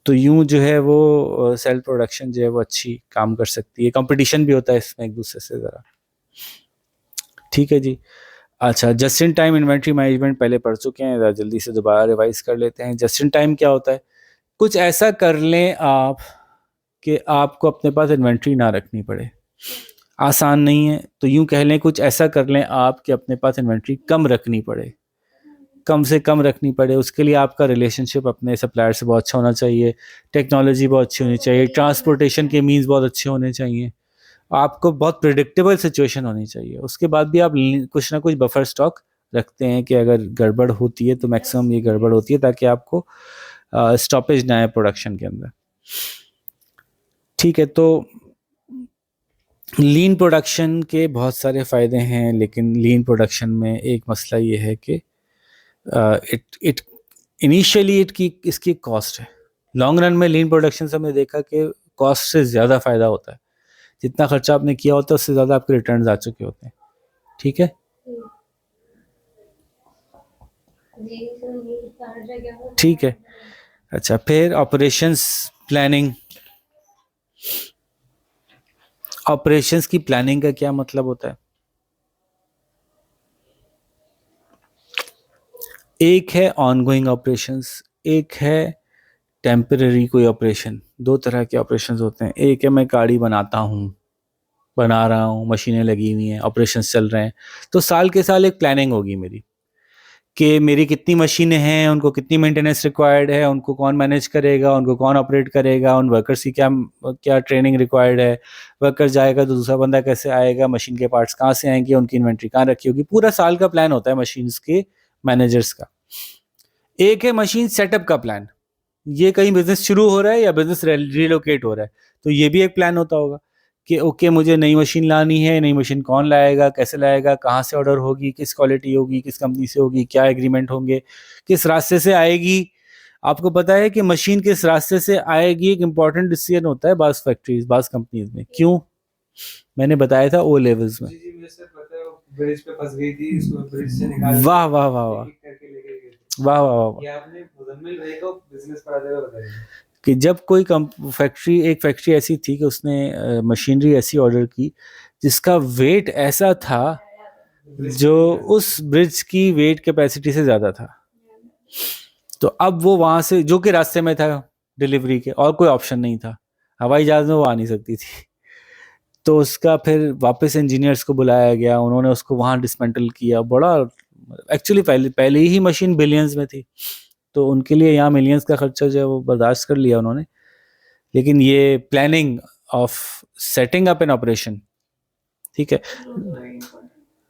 तो यूं जो है वो सेल प्रोडक्शन जो है वो अच्छी काम कर सकती है। कंपटीशन भी होता है इसमें एक दूसरे से ज़रा। ठीक है जी। अच्छा, just in time inventory management पहले पढ़ चुके हैं, ज़रा जल्दी से दोबारा रिवाइज कर लेते हैं। जस्ट इन टाइम क्या होता है? कुछ ऐसा कर लें आप कि आपको अपने पास इन्वेंट्री ना रखनी पड़े। आसान नहीं है, तो यूं कह लें कुछ ऐसा कर लें आप कि अपने पास इन्वेंट्री कम रखनी पड़े, कम से कम रखनी पड़े। उसके लिए आपका रिलेशनशिप अपने सप्लायर से बहुत अच्छा होना चाहिए, टेक्नोलॉजी बहुत अच्छी होनी चाहिए, ट्रांसपोर्टेशन के मीन्स बहुत अच्छे होने चाहिए, आपको बहुत प्रिडिक्टेबल सिचुएशन होनी चाहिए। उसके बाद भी आप कुछ ना कुछ बफर स्टॉक रखते हैं कि अगर गड़बड़ होती है तो मैक्सिमम ये गड़बड़ होती है ताकि आपको स्टॉपेज ना आए प्रोडक्शन के अंदर। ठीक है, तो लीन प्रोडक्शन के बहुत सारे फ़ायदे हैं, लेकिन लीन प्रोडक्शन में एक मसला ये है कि इट इनिशियली इसकी कॉस्ट है। लॉन्ग रन में लीन प्रोडक्शन से हमने देखा कि कॉस्ट से ज़्यादा फ़ायदा होता है, जितना खर्चा आपने किया होता है उससे ज़्यादा आपके रिटर्न्स आ चुके होते हैं। ठीक है, जी सर, ये हर जगह हो। ठीक है। अच्छा, फिर ऑपरेशंस प्लानिंग। ऑपरेशंस की प्लानिंग का क्या मतलब होता है? एक है ऑनगोइंग ऑपरेशंस, एक है टेम्पररी कोई ऑपरेशन। 2 तरह के ऑपरेशंस होते हैं। एक है मैं गाड़ी बनाता हूँ, बना रहा हूँ, मशीनें लगी हुई हैं, ऑपरेशंस चल रहे हैं, तो साल के साल एक प्लानिंग होगी मेरी कि मेरी कितनी मशीनें हैं, उनको कितनी मेंटेनेंस रिक्वायर्ड है, उनको कौन मैनेज करेगा, उनको कौन ऑपरेट करेगा, उन वर्कर्स की क्या क्या ट्रेनिंग रिक्वायर्ड है, वर्कर जाएगा तो दूसरा बंदा कैसे आएगा, मशीन के पार्ट्स कहाँ से आएंगे, उनकी इन्वेंट्री कहाँ रखी होगी। पूरा साल का प्लान होता है मशीन्स के मैनेजर्स का। एक है मशीन सेटअप का प्लान, ये कहीं बिजनेस शुरू हो रहा है या बिजनेस रिलोकेट हो रहा है, तो ये भी एक प्लान होता होगा कि ओके मुझे नई मशीन लानी है, नई मशीन कौन लाएगा, कैसे लाएगा, कहाँ से ऑर्डर होगी, किस क्वालिटी होगी, किस कंपनी से होगी, क्या एग्रीमेंट होंगे, किस रास्ते से आएगी। आपको पता है कि मशीन किस रास्ते से आएगी एक इम्पॉर्टेंट डिसीजन होता है बास फैक्ट्रीज, बास कंपनीज में। क्यों? मैंने बताया था ओ लेवल्स में। जी जी मुझे सर पता है, वो ब्रिज पे फंस गई थी, उसको ब्रिज से निकाल के वाह वाह वाह वाह एक-एक करके लेके गए थे। वाह वाह वाह। ये आपने मुजम्मिल भाई को बिजनेस पढ़ाते हुए बताया। कि जब कोई फैक्ट्री, एक फैक्ट्री ऐसी थी कि उसने मशीनरी ऐसी ऑर्डर की जिसका वेट ऐसा था जो उस ब्रिज की वेट कैपेसिटी से ज़्यादा था, तो अब वो वहाँ से, जो कि रास्ते में था डिलीवरी के, और कोई ऑप्शन नहीं था, हवाई जहाज़ में वो आ नहीं सकती थी, तो उसका फिर वापस इंजीनियर्स को बुलाया गया, उन्होंने उसको वहाँ डिसमेंटल किया। बड़ा एक्चुअली पहले ही मशीन बिलियंस में थी, तो उनके लिए यहाँ मिलियंस का खर्चा जो है वो बर्दाश्त कर लिया उन्होंने। लेकिन ये planning of setting up an operation, ठीक है,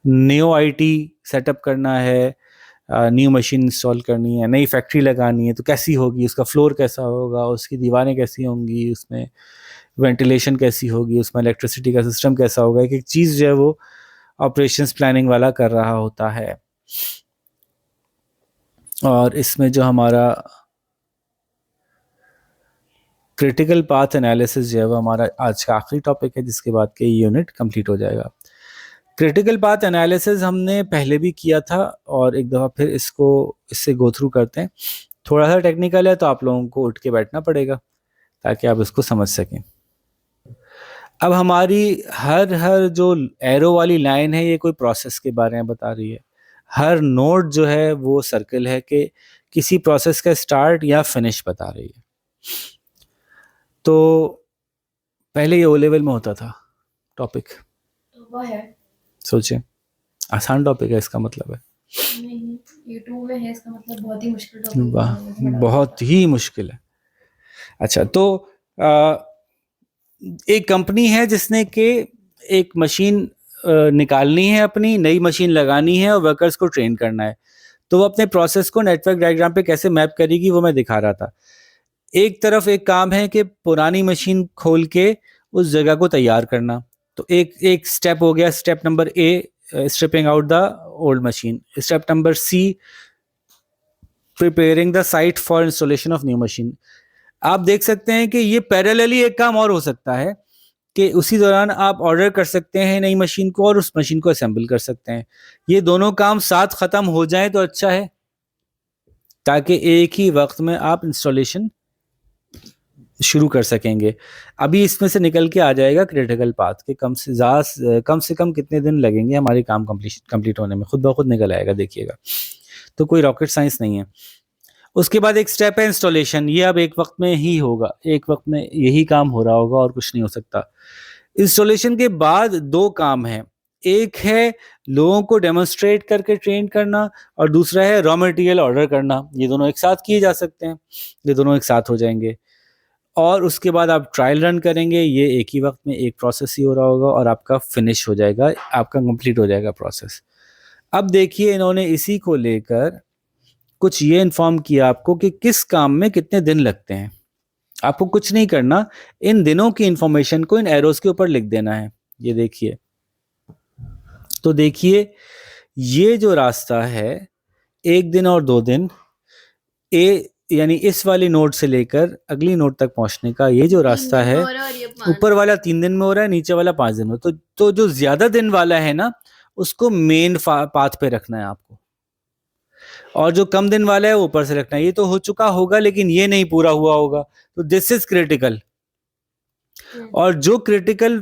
न्यू आईटी सेटअप करना है, न्यू मशीन इंस्टॉल करनी है, नई फैक्ट्री लगानी है, तो कैसी होगी, उसका फ्लोर कैसा होगा, उसकी दीवारें कैसी होंगी, उसमें वेंटिलेशन कैसी होगी, उसमें इलेक्ट्रिसिटी का सिस्टम कैसा होगा, एक एक चीज़ जो है वो ऑपरेशंस प्लानिंग वाला कर रहा होता है। और इसमें जो हमारा क्रिटिकल पाथ एनालिसिस जो है वो हमारा आज का आखिरी टॉपिक है, जिसके बाद के यूनिट कंप्लीट हो जाएगा। क्रिटिकल पाथ एनालिसिस हमने पहले भी किया था और एक दफ़ा फिर इससे गो थ्रू करते हैं। थोड़ा सा टेक्निकल है तो आप लोगों को उठ के बैठना पड़ेगा ताकि आप इसको समझ सकें। अब हमारी हर जो एरो वाली लाइन है ये कोई प्रोसेस के बारे में बता रही है। हर नोड जो है वो सर्कल है कि किसी प्रोसेस का स्टार्ट या फिनिश बता रही है। तो पहले ये ओ लेवल में होता था टॉपिक, तो वो है सोचिए आसान टॉपिक है, इसका मतलब है नहीं, ये 2 में है, इसका मतलब बहुत ही मुश्किल टॉपिक वाह, है। बहुत ही मुश्किल है। अच्छा, तो एक कंपनी है जिसने कि एक मशीन निकालनी है, अपनी नई मशीन लगानी है और वर्कर्स को ट्रेन करना है, तो वो अपने प्रोसेस को नेटवर्क डायग्राम पे कैसे मैप करेगी वो मैं दिखा रहा था। एक तरफ एक काम है कि पुरानी मशीन खोल के उस जगह को तैयार करना, तो एक स्टेप हो गया, step number A stripping out the old machine, step number C preparing the site for installation of new machine. आप देख सकते हैं कि ये पैरेलली एक काम और हो सकता है कि उसी दौरान आप ऑर्डर कर सकते हैं नई मशीन को और उस मशीन को असेंबल कर सकते हैं। ये दोनों काम साथ खत्म हो जाएं तो अच्छा है, ताकि एक ही वक्त में आप इंस्टॉलेशन शुरू कर सकेंगे। अभी इसमें से निकल के आ जाएगा क्रिटिकल पाथ के कम से कम कितने दिन लगेंगे हमारे काम कंप्लीट होने में, खुद ब खुद निकल आएगा, देखिएगा। तो कोई रॉकेट साइंस नहीं है। उसके बाद एक स्टेप है इंस्टॉलेशन, ये अब एक वक्त में ही होगा, एक वक्त में यही काम हो रहा होगा और कुछ नहीं हो सकता। इंस्टॉलेशन के बाद 2 काम हैं, एक है लोगों को डेमोन्स्ट्रेट करके ट्रेन करना और दूसरा है रॉ मटेरियल ऑर्डर करना। ये दोनों एक साथ किए जा सकते हैं, ये दोनों एक साथ हो जाएंगे और उसके बाद आप ट्रायल रन करेंगे, ये एक ही वक्त में एक प्रोसेस ही हो रहा होगा और आपका फिनिश हो जाएगा, आपका कंप्लीट हो जाएगा प्रोसेस। अब देखिए इन्होंने इसी को लेकर कुछ ये इन्फॉर्म किया आपको कि किस काम में कितने दिन लगते हैं। आपको कुछ नहीं करना, इन दिनों की इंफॉर्मेशन को इन एरोस के ऊपर लिख देना है। ये देखिए, तो देखिए ये जो रास्ता है 1 दिन और 2 दिन, ए यानी इस वाली नोड से लेकर अगली नोड तक पहुंचने का ये जो रास्ता है, ऊपर वाला 3 दिन में हो रहा है, नीचे वाला 5 दिन में। तो जो ज्यादा दिन वाला है ना, उसको मेन पाथ पे रखना है आपको, और जो कम दिन वाला है वो ऊपर से रखना है। ये तो हो चुका होगा लेकिन ये नहीं पूरा हुआ होगा, तो दिस इज क्रिटिकल। और जो क्रिटिकल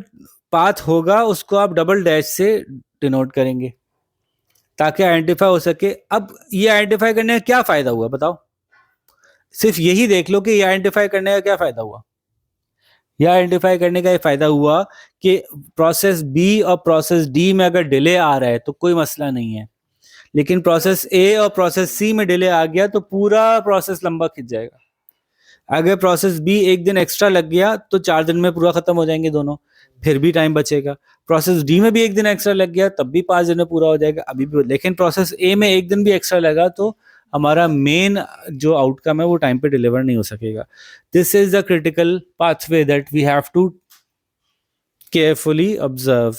पाथ होगा उसको आप डबल डैश से डिनोट करेंगे ताकि आइडेंटिफाई हो सके। अब ये आइडेंटिफाई करने का क्या फायदा हुआ बताओ? सिर्फ यही देख लो कि ये आइडेंटिफाई करने का क्या फायदा हुआ। यह आइडेंटिफाई करने का ये फायदा हुआ कि प्रोसेस बी और प्रोसेस डी में अगर डिले आ रहा है तो कोई मसला नहीं है, लेकिन प्रोसेस ए और प्रोसेस सी में डिले आ गया तो पूरा प्रोसेस लंबा खिंच जाएगा। अगर प्रोसेस बी 1 दिन एक्स्ट्रा लग गया तो 4 दिन में पूरा खत्म हो जाएंगे दोनों, फिर भी टाइम बचेगा। प्रोसेस डी में भी 1 दिन एक्स्ट्रा लग गया तब भी 5 दिन में पूरा हो जाएगा, अभी भी। लेकिन प्रोसेस ए में 1 दिन भी एक्स्ट्रा लगा तो हमारा मेन जो आउटकम है वो टाइम पे डिलीवर नहीं हो सकेगा। This is the critical pathway that we have to carefully observe.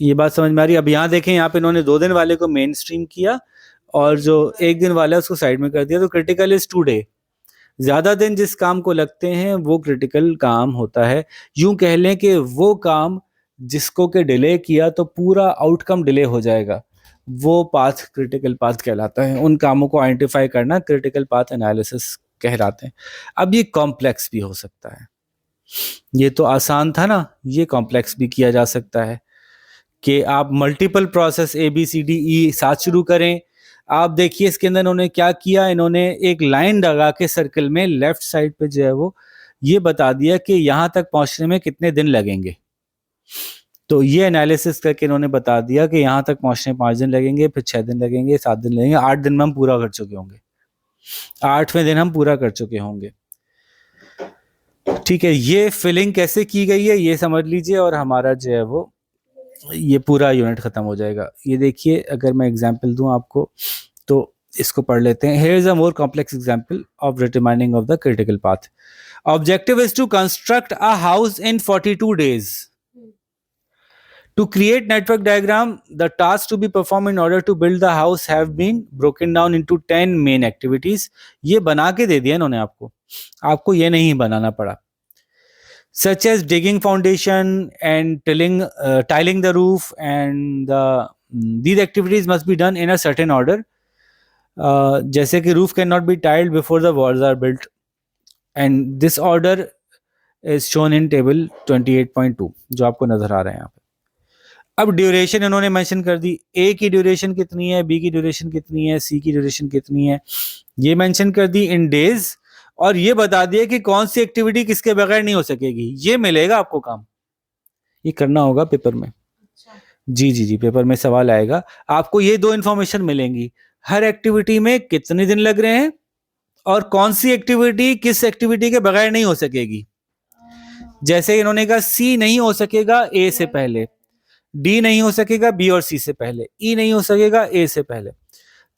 ये बात समझ में आ रही है? अब यहाँ देखें, यहाँ पे इन्होंने 2 दिन वाले को मेन स्ट्रीम किया और जो 1 दिन वाला है उसको साइड में कर दिया। तो क्रिटिकल इज टुडे। ज्यादा दिन जिस काम को लगते हैं वो क्रिटिकल काम होता है। यूं कह लें कि वो काम जिसको के डिले किया तो पूरा आउटकम डिले हो जाएगा, वो पाथ क्रिटिकल पाथ कहलाता है। उन कामों को आइडेंटिफाई करना क्रिटिकल पाथ एनालिसिस कहलाते हैं। अब ये कॉम्प्लेक्स भी हो सकता है। ये तो आसान था ना, ये कॉम्प्लेक्स भी किया जा सकता है कि आप मल्टीपल प्रोसेस ABCDE साथ शुरू करें। आप देखिए इसके अंदर इन्होंने क्या किया, इन्होंने एक लाइन लगा के सर्कल में लेफ्ट साइड पे जो है वो ये बता दिया कि यहाँ तक पहुंचने में कितने दिन लगेंगे। तो ये एनालिसिस करके इन्होंने बता दिया कि यहाँ तक पहुंचने 5 दिन लगेंगे, फिर 6 दिन लगेंगे, 7 दिन लगेंगे, 8 दिन में हम पूरा कर चुके होंगे, 8वें दिन हम पूरा कर चुके होंगे। ठीक है, ये फिलिंग कैसे की गई है ये समझ लीजिए और हमारा जो है वो ये पूरा यूनिट खत्म हो जाएगा। ये देखिए, अगर मैं एग्जांपल दूं आपको तो इसको पढ़ लेते हैं। Here is a more complex example of determining of the critical path. Objective is to construct a house in 42 days. To create network diagram, the tasks to be performed in order to build the house have been broken down into 10 main activities. ये बना के दे दिया इन्होंने आपको, आपको ये नहीं बनाना पड़ा। Such as digging foundation and tiling the roof, and these activities must be done in a certain order. जैसे कि roof cannot be tiled before the walls are built, and this order is shown in table 28.2 जो आपको नजर आ रहे हैं यहाँ पे। अब ड्यूरेशन इन्होंने मेंशन कर दी, ए की ड्यूरेशन कितनी है, बी की ड्यूरेशन कितनी है, सी की ड्यूरेशन कितनी है, ये मेंशन कर दी इन डेज, और ये बता दिया कि कौन सी एक्टिविटी किसके बगैर नहीं हो सकेगी। ये मिलेगा आपको काम, ये करना होगा पेपर में। जी जी जी, पेपर में सवाल आएगा, आपको ये 2 इंफॉर्मेशन मिलेंगी, हर एक्टिविटी में कितने दिन लग रहे हैं और कौन सी एक्टिविटी किस एक्टिविटी के बगैर नहीं हो सकेगी। जैसे इन्होंने कहा सी नहीं हो सकेगा ए से पहले, डी नहीं हो सकेगा बी और सी से पहले, ई नहीं हो सकेगा ए से पहले।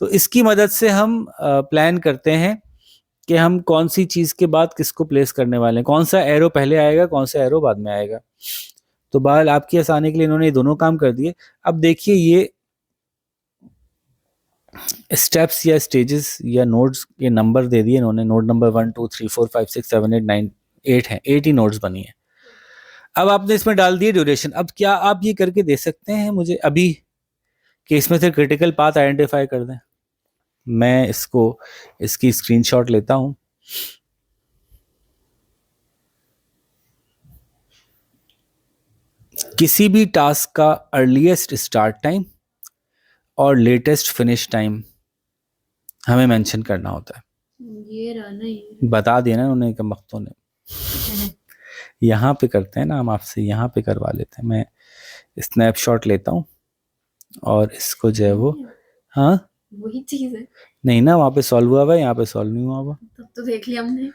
तो इसकी मदद से हम प्लान करते हैं कि हम कौन सी चीज के बाद किसको प्लेस करने वाले हैं, कौन सा एरो पहले आएगा, कौन सा एरो बाद में आएगा। तो बहरहाल आपकी आसानी के लिए इन्होंने ये दोनों काम कर दिए। अब देखिए ये स्टेप्स या स्टेजेस या नोड्स के नंबर दे दिए इन्होंने, नोड नंबर 1 2 3 4 5 6 7 8 9 8 है, 8 ही नोड्स बनी है। अब आपने इसमें डाल दिए ड्यूरेशन। अब क्या आप ये करके दे सकते हैं मुझे अभी कि इसमें से क्रिटिकल पाथ आइडेंटिफाई कर दें? मैं इसकी स्क्रीनशॉट लेता हूं। किसी भी टास्क का अर्लीस्ट स्टार्ट टाइम और लेटेस्ट फिनिश टाइम हमें मेंशन करना होता है। ये रहा ना, ये बता दिया ना उन्होंने, कमबख्तों ने। यहाँ पे करते हैं ना हम आपसे, यहाँ पे करवा लेते हैं। मैं स्नैपशॉट लेता हूँ और इसको जो है वो, हाँ वही चीज है। नहीं ना, वहाँ पे सॉल्व हुआ हुआ है, यहाँ पे सॉल्व नहीं हुआ हुआ। तब तो देख लिया हमने।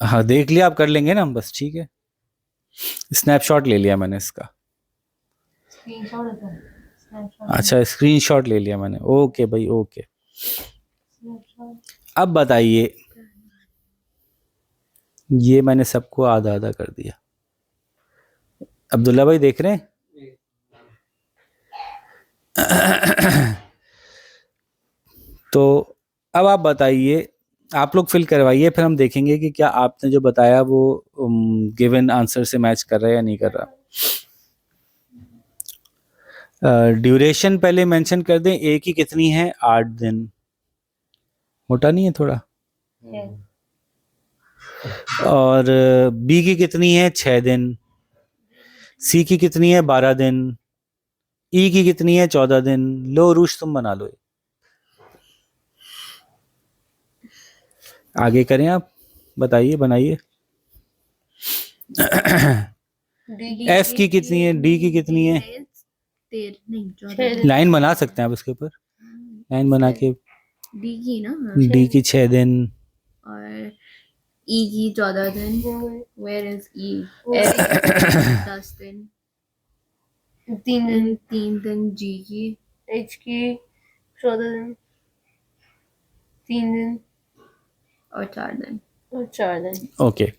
हाँ देख लिया, आप कर लेंगे ना हम, बस ठीक है। स्नैपशॉट ले लिया मैंने इसका। स्क्रीनशॉट होता है, स्नैपशॉट। अच्छा स्क्रीनशॉट ले लिया मैंने, ओके भाई ओके। स्नैपशॉट। अब बताइए, ये मैंने सबको आधा आधा कर दिया। अब्दुल्ला भाई देख रहे हैं? तो अब आप बताइए, आप लोग फिल करवाइए, फिर हम देखेंगे कि क्या आपने जो बताया वो गिवन आंसर से मैच कर रहा है या नहीं कर रहा। ड्यूरेशन पहले मेंशन कर दें, ए की कितनी है, 8 दिन। मोटा नहीं है थोड़ा? और बी की कितनी है, 6 दिन। सी की कितनी है, 12 दिन। ई की कितनी है, 14 दिन। लो रूश तुम बना लो। आगे करें आप, बताइए बनाइए। एफ की कितनी है, डी की कितनी है? 13 नहीं 14। लाइन बना सकते हैं आप इसके ऊपर, लाइन बना के। डी की ना, डी की 6 दिन और ई की 14 दिन। Where is E? एफ 10 दिन। 3 दिन जी की। एच की 14 दिन। 3 दिन और 4 दिन। ओके।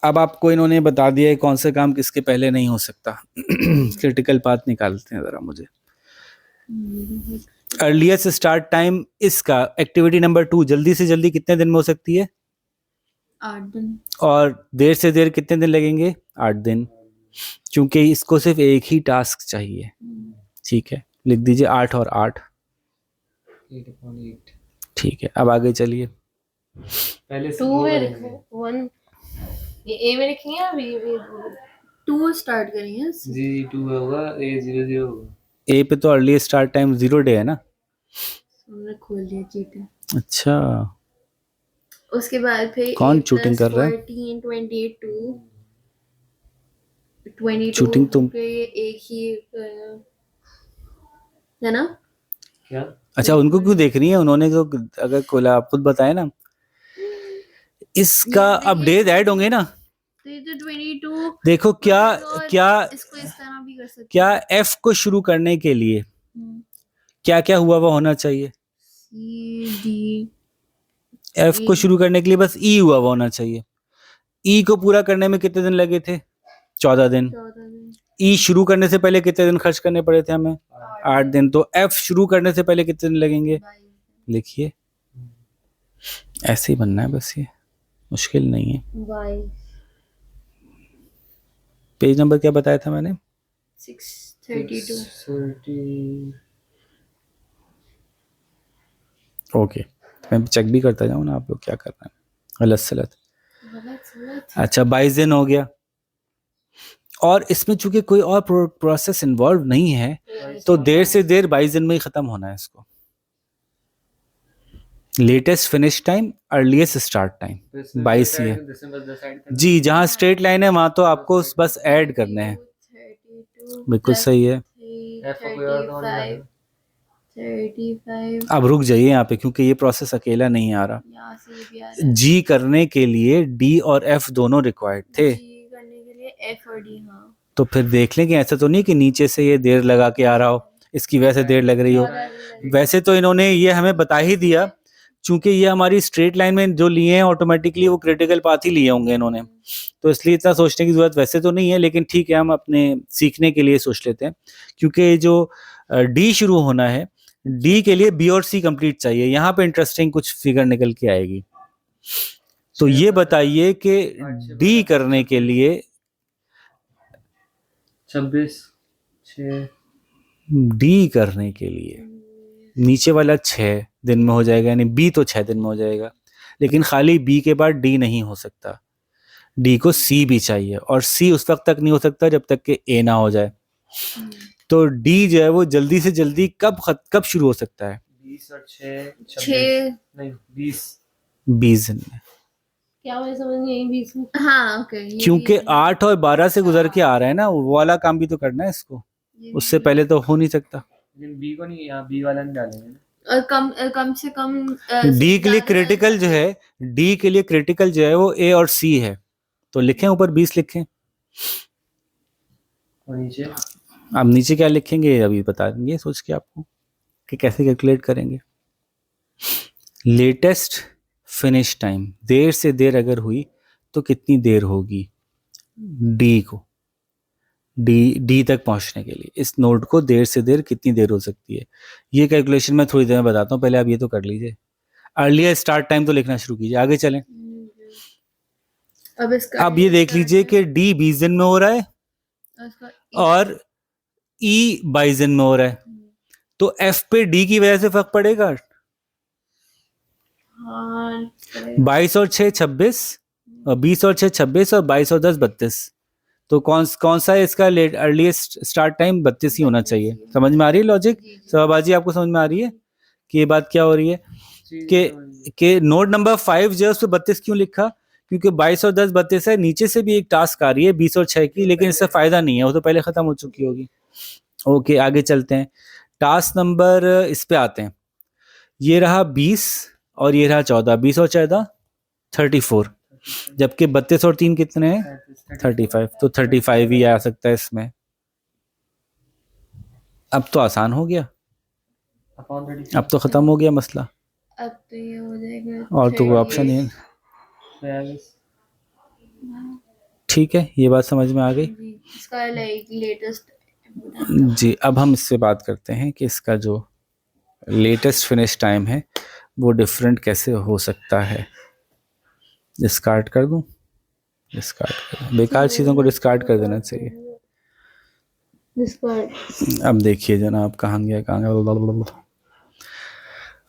अब आपको इन्होंने बता दिया है कौन सा काम किसके पहले नहीं हो सकता। क्रिटिकल पाथ निकालते हैं ज़रा मुझे। अर्लीस्ट स्टार्ट टाइम इसका एक्टिविटी नंबर 2 जल्दी से जल्दी कितने दिन में हो सकती है? 8 दिन। और देर से देर कितने दिन लगेंगे? 8 दिन, क्योंकि इसको सिर्फ एक ही टास्क चाहिए। ठीक है, लिख दीजिए 8 और 8। 8/8। ठीक है, अब आगे चलिए। पहले से 2 वो में करेंगे। लिखो 1 ये ए में लिखेंगे या बी में? 2 स्टार्ट करेंगे इससे। जी 2 होगा, A00 होगा। ए पे तो अर्ली स्टार्ट टाइम 0 डे है ना। हमने खोल दिया चीटिंग। अच्छा, उसके बाद फिर कौन A चूटिंग कर रहा है? 14 28 22 चूटिंग तुम? पे ये एक ही है ना? क्या? अच्छा, उनको क्यों देख रही है? उन्होंने तो अगर खोला, आप खुद बताए ना। इसका अब डेज ऐड होंगे ना। तो ये तो 22 देखो क्या और क्या इसको इस तरह भी कर सकते क्या एफ को शुरू करने के लिए हैं। क्या क्या हुआ वो होना चाहिए? C D एफ को शुरू करने के लिए बस ई हुआ वो होना चाहिए। ई को पूरा करने में कितने दिन लगे थे? 14 दिन। 14 दिन। ई शुरू करने से पहले कितने दिन खर्च करने पड़े थे हमें? 8 दिन। तो एफ शुरू करने से पहले कितने दिन लगेंगे? 22 लिखिए, ऐसे ही बनना है बस, ये मुश्किल नहीं है। 22 पेज नंबर क्या बताया था मैंने? 632 30। ओके, मैं चेक भी करता जाऊँ ना आप लोग क्या कर रहे हैं, गलत सलत। गलत। अच्छा, 22 दिन हो गया। और इसमें चूंकि कोई और प्रोसेस इन्वॉल्व नहीं है तो देर से देर 22 दिन में ही खत्म होना है इसको। Latest finish time, earliest start time 22 ही है जी। जहाँ स्ट्रेट लाइन है वहां तो आपको बस ऐड करने हैं। 32 बिल्कुल सही है। 35 35 अब रुक जाइए यहाँ पे, क्योंकि ये प्रोसेस अकेला नहीं आ रहा। यहाँ से ये भी आ रहा है। जी करने के लिए डी और एफ दोनों रिक्वायर्ड थे। G करने के लिए F और D। हाँ, तो फिर देख लेंगे, ऐसा तो नहीं कि नीचे से ये देर लगा के आ रहा हो, इसकी वजह से देर लग रही हो। 14 दिन लगे। वैसे तो इन्होंने ये हमें बता ही दिया, चूंकि ये हमारी स्ट्रेट लाइन में जो लिए हैं ऑटोमेटिकली वो क्रिटिकल पाथ ही लिए होंगे इन्होंने, तो इसलिए इतना सोचने की जरूरत वैसे तो नहीं है। लेकिन ठीक है, हम अपने सीखने के लिए सोच लेते हैं, क्योंकि जो डी शुरू होना है, डी के लिए बी और सी कंप्लीट चाहिए। यहाँ पे इंटरेस्टिंग कुछ फिगर निकल के आएगी। तो ये बताइए कि डी करने के लिए 26 6 डी करने के लिए नीचे वाला 6 दिन में हो जाएगा, यानी बी तो 6 दिन में हो जाएगा। लेकिन खाली बी के बाद डी नहीं हो सकता, डी को सी भी चाहिए, और सी उस वक्त तक नहीं हो सकता जब तक कि ए ना हो जाए। तो डी जो है वो जल्दी से जल्दी कब शुरू हो सकता है? 20 और 6 6 नहीं 20 20 दिन में, क्या मुझे समझ नहीं आई 20 में। हाँ ओके, क्योंकि 8 और 12 से गुजर के आ रहा है ना, वो वाला काम भी तो करना है इसको, उससे पहले तो हो नहीं सकता। लेकिन बी को नहीं, यहाँ बी वाला नहीं डालेंगे ना। और कम से कम डी के लिए क्रिटिकल जो है, डी के लिए क्रिटिकल जो है वो ए और सी है, तो लिखें ऊपर 20 लिखें। और नीचे अब नीचे क्या लिखेंगे अभी बता देंगे सोच के आपको कि कैसे कैलकुलेट करेंगे। लेटेस्ट फिनिश टाइम, देर से देर अगर हुई तो कितनी देर होगी डी को, डी तक पहुंचने के लिए इस नोड को देर से देर कितनी देर हो सकती है। ये कैलकुलेशन मैं थोड़ी देर में बताता हूँ, पहले आप ये तो कर लीजिए। अर्लियर स्टार्ट टाइम तो लिखना शुरू कीजिए, आगे चलें। अब ये देख लीजिए कि डी 20 दिन में हो रहा है और ई 22 दिन में हो रहा है, तो एफ पे डी की वजह से फर्क पड़ेगा। 22 और 6 26, और 20 और 6 26, और 22 और 10 32। तो कौन सा है इसका अर्लीस्ट स्टार्ट टाइम? 32 ही होना चाहिए। समझ में आ रही है लॉजिक? सभाबाजी आपको समझ में आ रही है कि ये बात क्या हो रही है? कि नोड नंबर 5 जो है उस पर 32 क्यों लिखा? क्योंकि 22 और 10 32 है, नीचे से भी एक टास्क आ रही है 20 और 6 की, लेकिन इससे फायदा नहीं है, वो तो पहले खत्म हो चुकी होगी। ओके, आगे चलते हैं। टास्क नंबर इस पे आते हैं। ये रहा 20 और ये रहा 14, 20 और 14 34, जबकि 32 और 3 कितने हैं? 35, तो 35 ही आ सकता है इसमें। अब तो आसान हो गया, अब तो खत्म हो गया मसला, अब तो ये हो जाएगा और तो कोई ऑप्शन नहीं है। ठीक है, ये बात समझ में आ गई। जी, इसका लाइक लेटेस्ट जी, अब हम इससे बात करते हैं कि इसका जो लेटेस्ट फिनिश टाइम है वो डिफरेंट कैसे हो सकता है। डिस्कार्ड कर दूं? डिस्कार्ड कर, बेकार चीज़ों को डिस्कार्ड कर देना चाहिए। अब देखिए जनाब, कहाँ गया।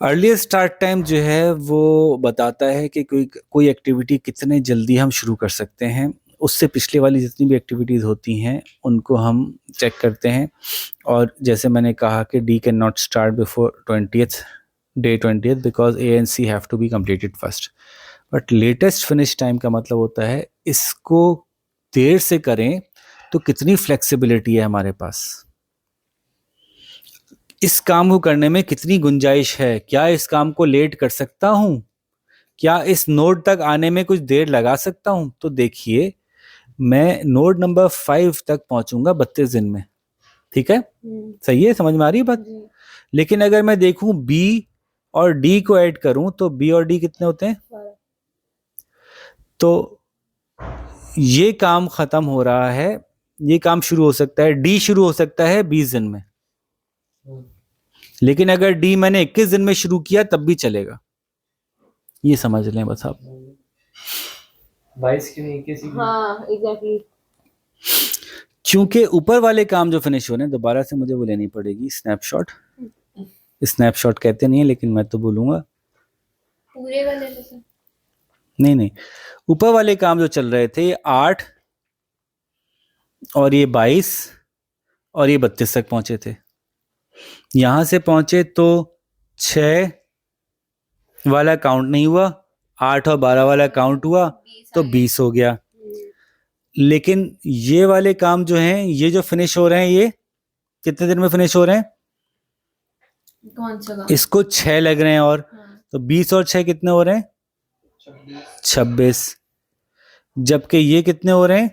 अर्लीस्ट स्टार्ट टाइम जो है वो बताता है कि कोई एक्टिविटी कितने जल्दी हम शुरू कर सकते हैं। उससे पिछले वाली जितनी भी एक्टिविटीज़ होती हैं उनको हम चेक करते हैं। और जैसे मैंने कहा कि D can not start before 20th because A and C have to be completed first. But latest finish time का मतलब होता है इसको देर से करें तो कितनी फ्लेक्सिबिलिटी है हमारे पास, इस काम को करने में कितनी गुंजाइश है, क्या इस काम को लेट कर सकता हूं, क्या इस नोड तक आने में कुछ देर लगा सकता हूं। तो देखिए मैं नोड नंबर 5 तक पहुंचूंगा 32 दिन में, ठीक है, सही है, समझ में आ रही है बात। लेकिन अगर मैं देखूं बी और डी को ऐड करूं तो बी और डी कितने होते हैं, तो ये काम खत्म हो रहा है, ये काम शुरू हो सकता है, डी शुरू हो सकता है 20 दिन में। लेकिन अगर डी मैंने 21 दिन में शुरू किया तब भी चलेगा, ये समझ लें बस आप। 22 की नहीं, किसी की। हाँ एग्जैक्टली। क्योंकि ऊपर वाले काम जो फिनिश हो रहे हैं, दोबारा से मुझे वो लेनी पड़ेगी स्नैपशॉट। स्नैपशॉट कहते नहीं है लेकिन मैं तो बोलूंगा पूरे वाले जैसे। नहीं, ऊपर वाले काम जो चल रहे थे, ये 8 और ये 22 और ये 32 तक पहुंचे थे। यहां से पहुंचे तो 6 वाला काउंट नहीं हुआ, 8 और 12 वाला काउंट हुआ तो 20 हो गया। लेकिन ये वाले काम जो हैं, ये जो फिनिश हो रहे हैं, ये कितने दिन में फिनिश हो रहे हैं, कौन सा काम? इसको 6 लग रहे हैं और तो 20 और 6 कितने हो रहे हैं, 26। जबकि ये कितने हो रहे हैं,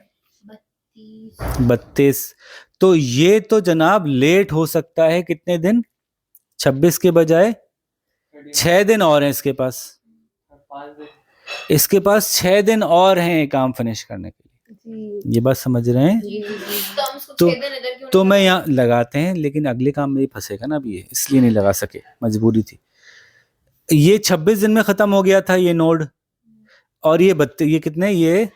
32। तो ये तो जनाब लेट हो सकता है कितने दिन, 26 के बजाय 6 दिन और हैं इसके पास। 5 दिन। इसके पास 6 दिन और हैं काम फिनिश करने के लिए। ये बात समझ रहे हैं। तो हम उसको तो- 6 दिन इधर क्यों तो नहीं मैं यहाँ लगाते हैं, लेकिन अगले काम में ही फंसेगा ना अभी, ये इसलिए नहीं लगा सके, मजबूरी थी। ये 26 दिन में खत्म हो गया था ये नोड, और ये 32, ये कितने, ये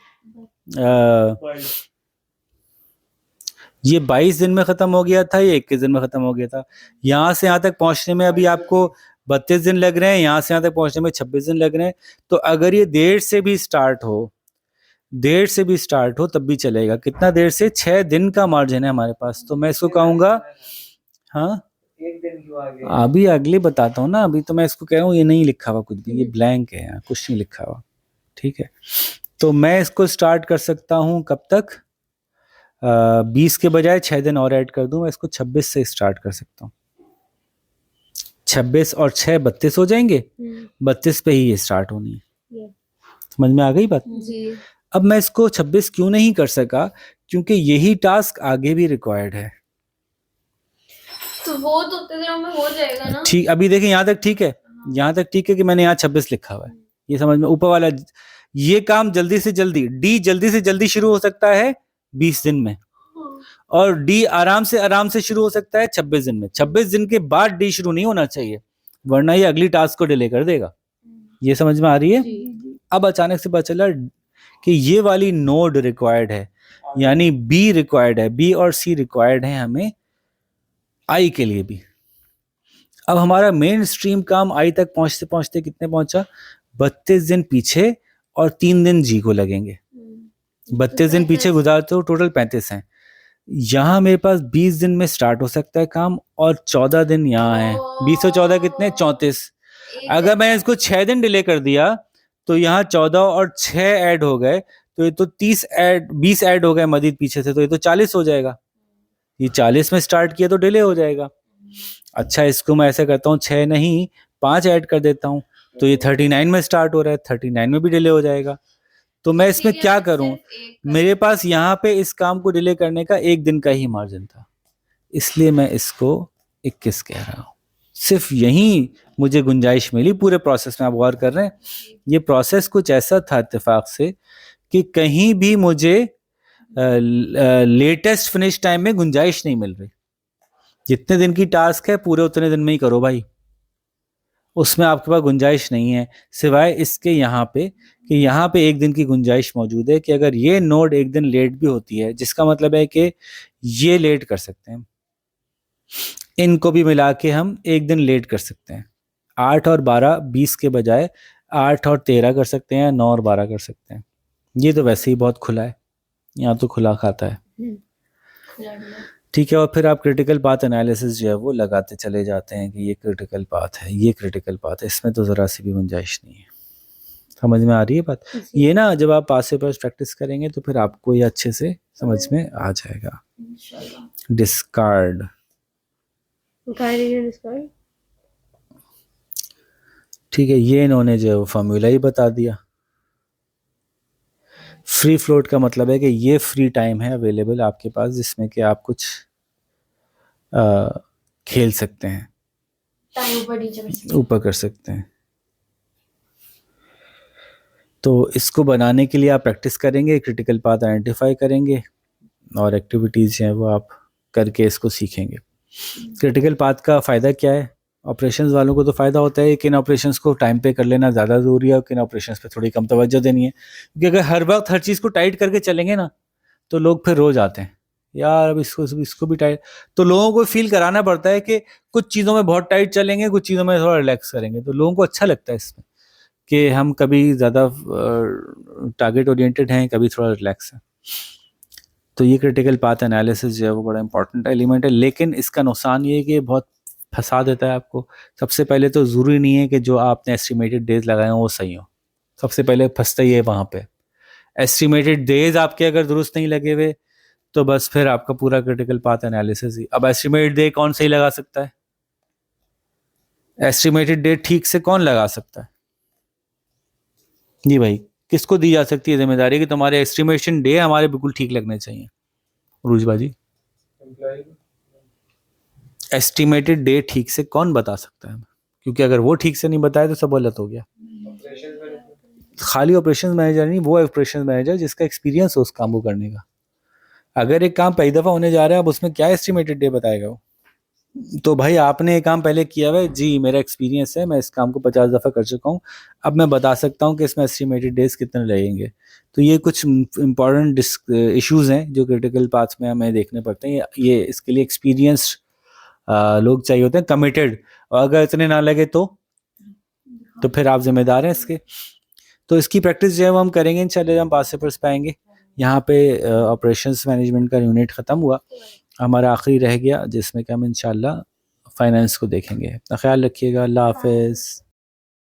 22 दिन में खत्म हो गया था, ये 21 दिन में खत्म हो गया था। यहाँ से यहाँ तक पहुंचने में अभी आपको 32 दिन लग रहे हैं, यहाँ से यहाँ तक पहुंचने में 26 दिन लग रहे हैं। तो अगर ये देर से भी स्टार्ट हो तब भी चलेगा। कितना देर से, 6 दिन का मार्जिन है हमारे पास। तो मैं इसको कहूंगा, हाँ 1 दिन क्यों आगे? अभी अगले बताता हूँ ना, अभी तो मैं इसको कह रहा हूँ ये नहीं लिखा हुआ कुछ भी, ये ब्लैंक है, यहाँ कुछ नहीं लिखा हुआ, ठीक है। तो मैं इसको स्टार्ट कर सकता हूँ कब तक, 20 के बजाय 6 दिन और ऐड कर दूं, मैं इसको 26 से स्टार्ट कर सकता हूँ। 26 और 6 32 हो जाएंगे, 32 पे ही ये स्टार्ट होनी है। समझ में आ गई बात। जी। अब मैं इसको 26 क्यों नहीं कर सका, क्योंकि यही टास्क आगे भी रिक्वायर्ड है। तो वो तो उतने दिनों में हो जाएगा ना। ठीक, अभी देखें यहाँ तक ठीक है, यहाँ तक ठीक है कि मैंने यहाँ 26 लिखा हुआ है, ये समझ में। ऊपर वाला ये काम जल्दी से जल्दी शुरू हो सकता है 20 दिन में, और डी आराम से शुरू हो सकता है 26 दिन में। 26 दिन के बाद डी शुरू नहीं होना चाहिए, वरना ये अगली टास्क को डिले कर देगा। ये समझ में आ रही है। अब अचानक से पता चला कि ये वाली नोड रिक्वायर्ड है, यानी बी रिक्वायर्ड है, बी और सी रिक्वायर्ड है हमें आई के लिए भी। अब हमारा मेन स्ट्रीम काम आई तक पहुंचते पहुंचते कितने पहुंचा, 32 दिन पीछे, और 3 दिन जी को लगेंगे। 32 दिन पीछे गुजारते हो, टोटल 35 हैं। यहाँ मेरे पास 20 दिन में स्टार्ट हो सकता है काम, और 14 दिन यहाँ है। 20 और 14 कितने, 34। अगर मैंने इसको 6 दिन डिले कर दिया तो यहाँ 14 और 6 ऐड हो गए, तो ये तो 20 ऐड हो गए मजीद पीछे से, तो ये तो 40 हो जाएगा। ये 40 में स्टार्ट किया तो डिले हो जाएगा। अच्छा, इसको मैं ऐसे करता हूँ, 6 नहीं 5 ऐड कर देता हूँ, तो ये 39 में स्टार्ट हो रहा है, 39 में भी डिले हो जाएगा। तो मैं इसमें क्या करूं, मेरे पास यहाँ पे इस काम को डिले करने का 1 दिन का ही मार्जिन था, इसलिए मैं इसको 21 कह रहा हूँ। सिर्फ यही मुझे गुंजाइश मिली पूरे प्रोसेस में। आप गौर कर रहे हैं, ये प्रोसेस कुछ ऐसा था इत्तेफाक से कि कहीं भी मुझे लेटेस्ट फिनिश टाइम में गुंजाइश नहीं मिल रही। जितने दिन की टास्क है पूरे उतने दिन में ही करो भाई, उसमें आपके पास गुंजाइश नहीं है, सिवाय इसके यहाँ पे कि यहाँ पे एक दिन की गुंजाइश मौजूद है कि अगर ये नोड एक दिन लेट भी होती है, जिसका मतलब है कि ये लेट कर सकते हैं, इनको भी मिला के हम एक दिन लेट कर सकते हैं। 8 और 12 20 के बजाय 8 और 13 कर सकते हैं, 9 और 12 कर सकते हैं। ये तो वैसे ही बहुत खुला है, यहाँ तो खुला खाता है। खुला डुला। ठीक है, और फिर आप क्रिटिकल पाथ एनालिसिस जो है वो लगाते चले जाते हैं कि ये क्रिटिकल पाथ है, ये क्रिटिकल पाथ है, इसमें तो ज़रा सी भी गुंजाइश नहीं है। समझ में आ रही है बात? ये ना जब आप पास से पास प्रैक्टिस करेंगे तो फिर आपको ये अच्छे से समझ में आ जाएगा। इंशाल्लाह। Discard, discard. ठीक है, ये इन्होंने जो है वो फार्मूला ही बता दिया। फ्री फ्लोट का मतलब है कि ये फ्री टाइम है अवेलेबल आपके पास जिसमें कि आप कुछ खेल सकते हैं, टाइम ऊपर नीचे कर सकते ऊपर कर सकते हैं। तो इसको बनाने के लिए आप प्रैक्टिस करेंगे, क्रिटिकल पाथ आइडेंटिफाई करेंगे और एक्टिविटीज़ जो हैं वो आप करके इसको सीखेंगे। क्रिटिकल पाथ का फ़ायदा क्या है? ऑपरेशंस वालों को तो फ़ायदा होता है, किन ऑपरेशंस को टाइम पे कर लेना ज़्यादा ज़रूरी है और किन ऑपरेशंस पे थोड़ी कम तवज्जो देनी है। क्योंकि अगर हर वक्त हर चीज़ को टाइट करके चलेंगे ना तो लोग फिर रो जाते हैं, यार अब इसको भी टाइट। तो लोगों को फील कराना पड़ता है कि कुछ चीज़ों में बहुत टाइट चलेंगे, कुछ चीज़ों में थोड़ा रिलैक्स करेंगे, तो लोगों को अच्छा लगता है इसमें कि हम कभी ज़्यादा टारगेट ओरिएंटेड हैं, कभी थोड़ा रिलैक्स है। तो ये क्रिटिकल पाथ एनालिसिस जो है वो बड़ा इंपॉर्टेंट एलिमेंट है, लेकिन इसका नुकसान ये है कि बहुत फंसा देता है आपको। सबसे पहले तो ज़रूरी नहीं है कि जो आपने एस्टिमेटेड डेज लगाए हों वो सही हो, सबसे पहले फंसता ही है वहाँ पे। एस्टिमेटेड डेज आपके अगर दुरुस्त नहीं लगे हुए तो बस फिर आपका पूरा क्रिटिकल पाथ एनालिसिस ही। अब एस्टिमेटेड डे कौन सही लगा सकता है? एस्टिमेटेड डे ठीक से कौन लगा सकता है जी भाई? किसको दी जा सकती है जिम्मेदारी कि तुम्हारे एस्टिमेशन डे हमारे बिल्कुल ठीक लगने चाहिए? उरूज बाजी, एस्टिमेटेड डे ठीक से कौन बता सकता है? क्योंकि अगर वो ठीक से नहीं बताए तो सब गलत हो गया। खाली ऑपरेशन मैनेजर नहीं, वो ऑपरेशन मैनेजर जिसका एक्सपीरियंस हो उस काम को करने का। अगर एक काम पहली दफ़ा होने जा रहा है, अब उसमें क्या एस्टिमेटेड डे बताएगा वो? तो भाई आपने एक काम पहले किया हुआ है जी, मेरा एक्सपीरियंस है, मैं इस काम को 50 दफ़ा कर चुका हूँ, अब मैं बता सकता हूँ कि इसमें एस्टिमेटेड डेज कितने लगेंगे। तो ये कुछ इंपॉर्टेंट इश्यूज हैं जो क्रिटिकल पाथ में हमें देखने पड़ते हैं। ये इसके लिए एक्सपीरियंस्ड लोग चाहिए होते हैं, कमिटेड, और अगर इतने ना लगे तो फिर आप जिम्मेदार हैं इसके। तो इसकी प्रैक्टिस जो है वो हम करेंगे इंशाल्लाह, हम पास से पर्स पाएंगे। यहाँ पे ऑपरेशंस मैनेजमेंट का यूनिट ख़त्म हुआ, हमारा आखिरी रह गया जिसमें कि हम इंशाल्लाह फाइनेंस को देखेंगे। अपना ख्याल रखिएगा, अल्लाह हाफिज़।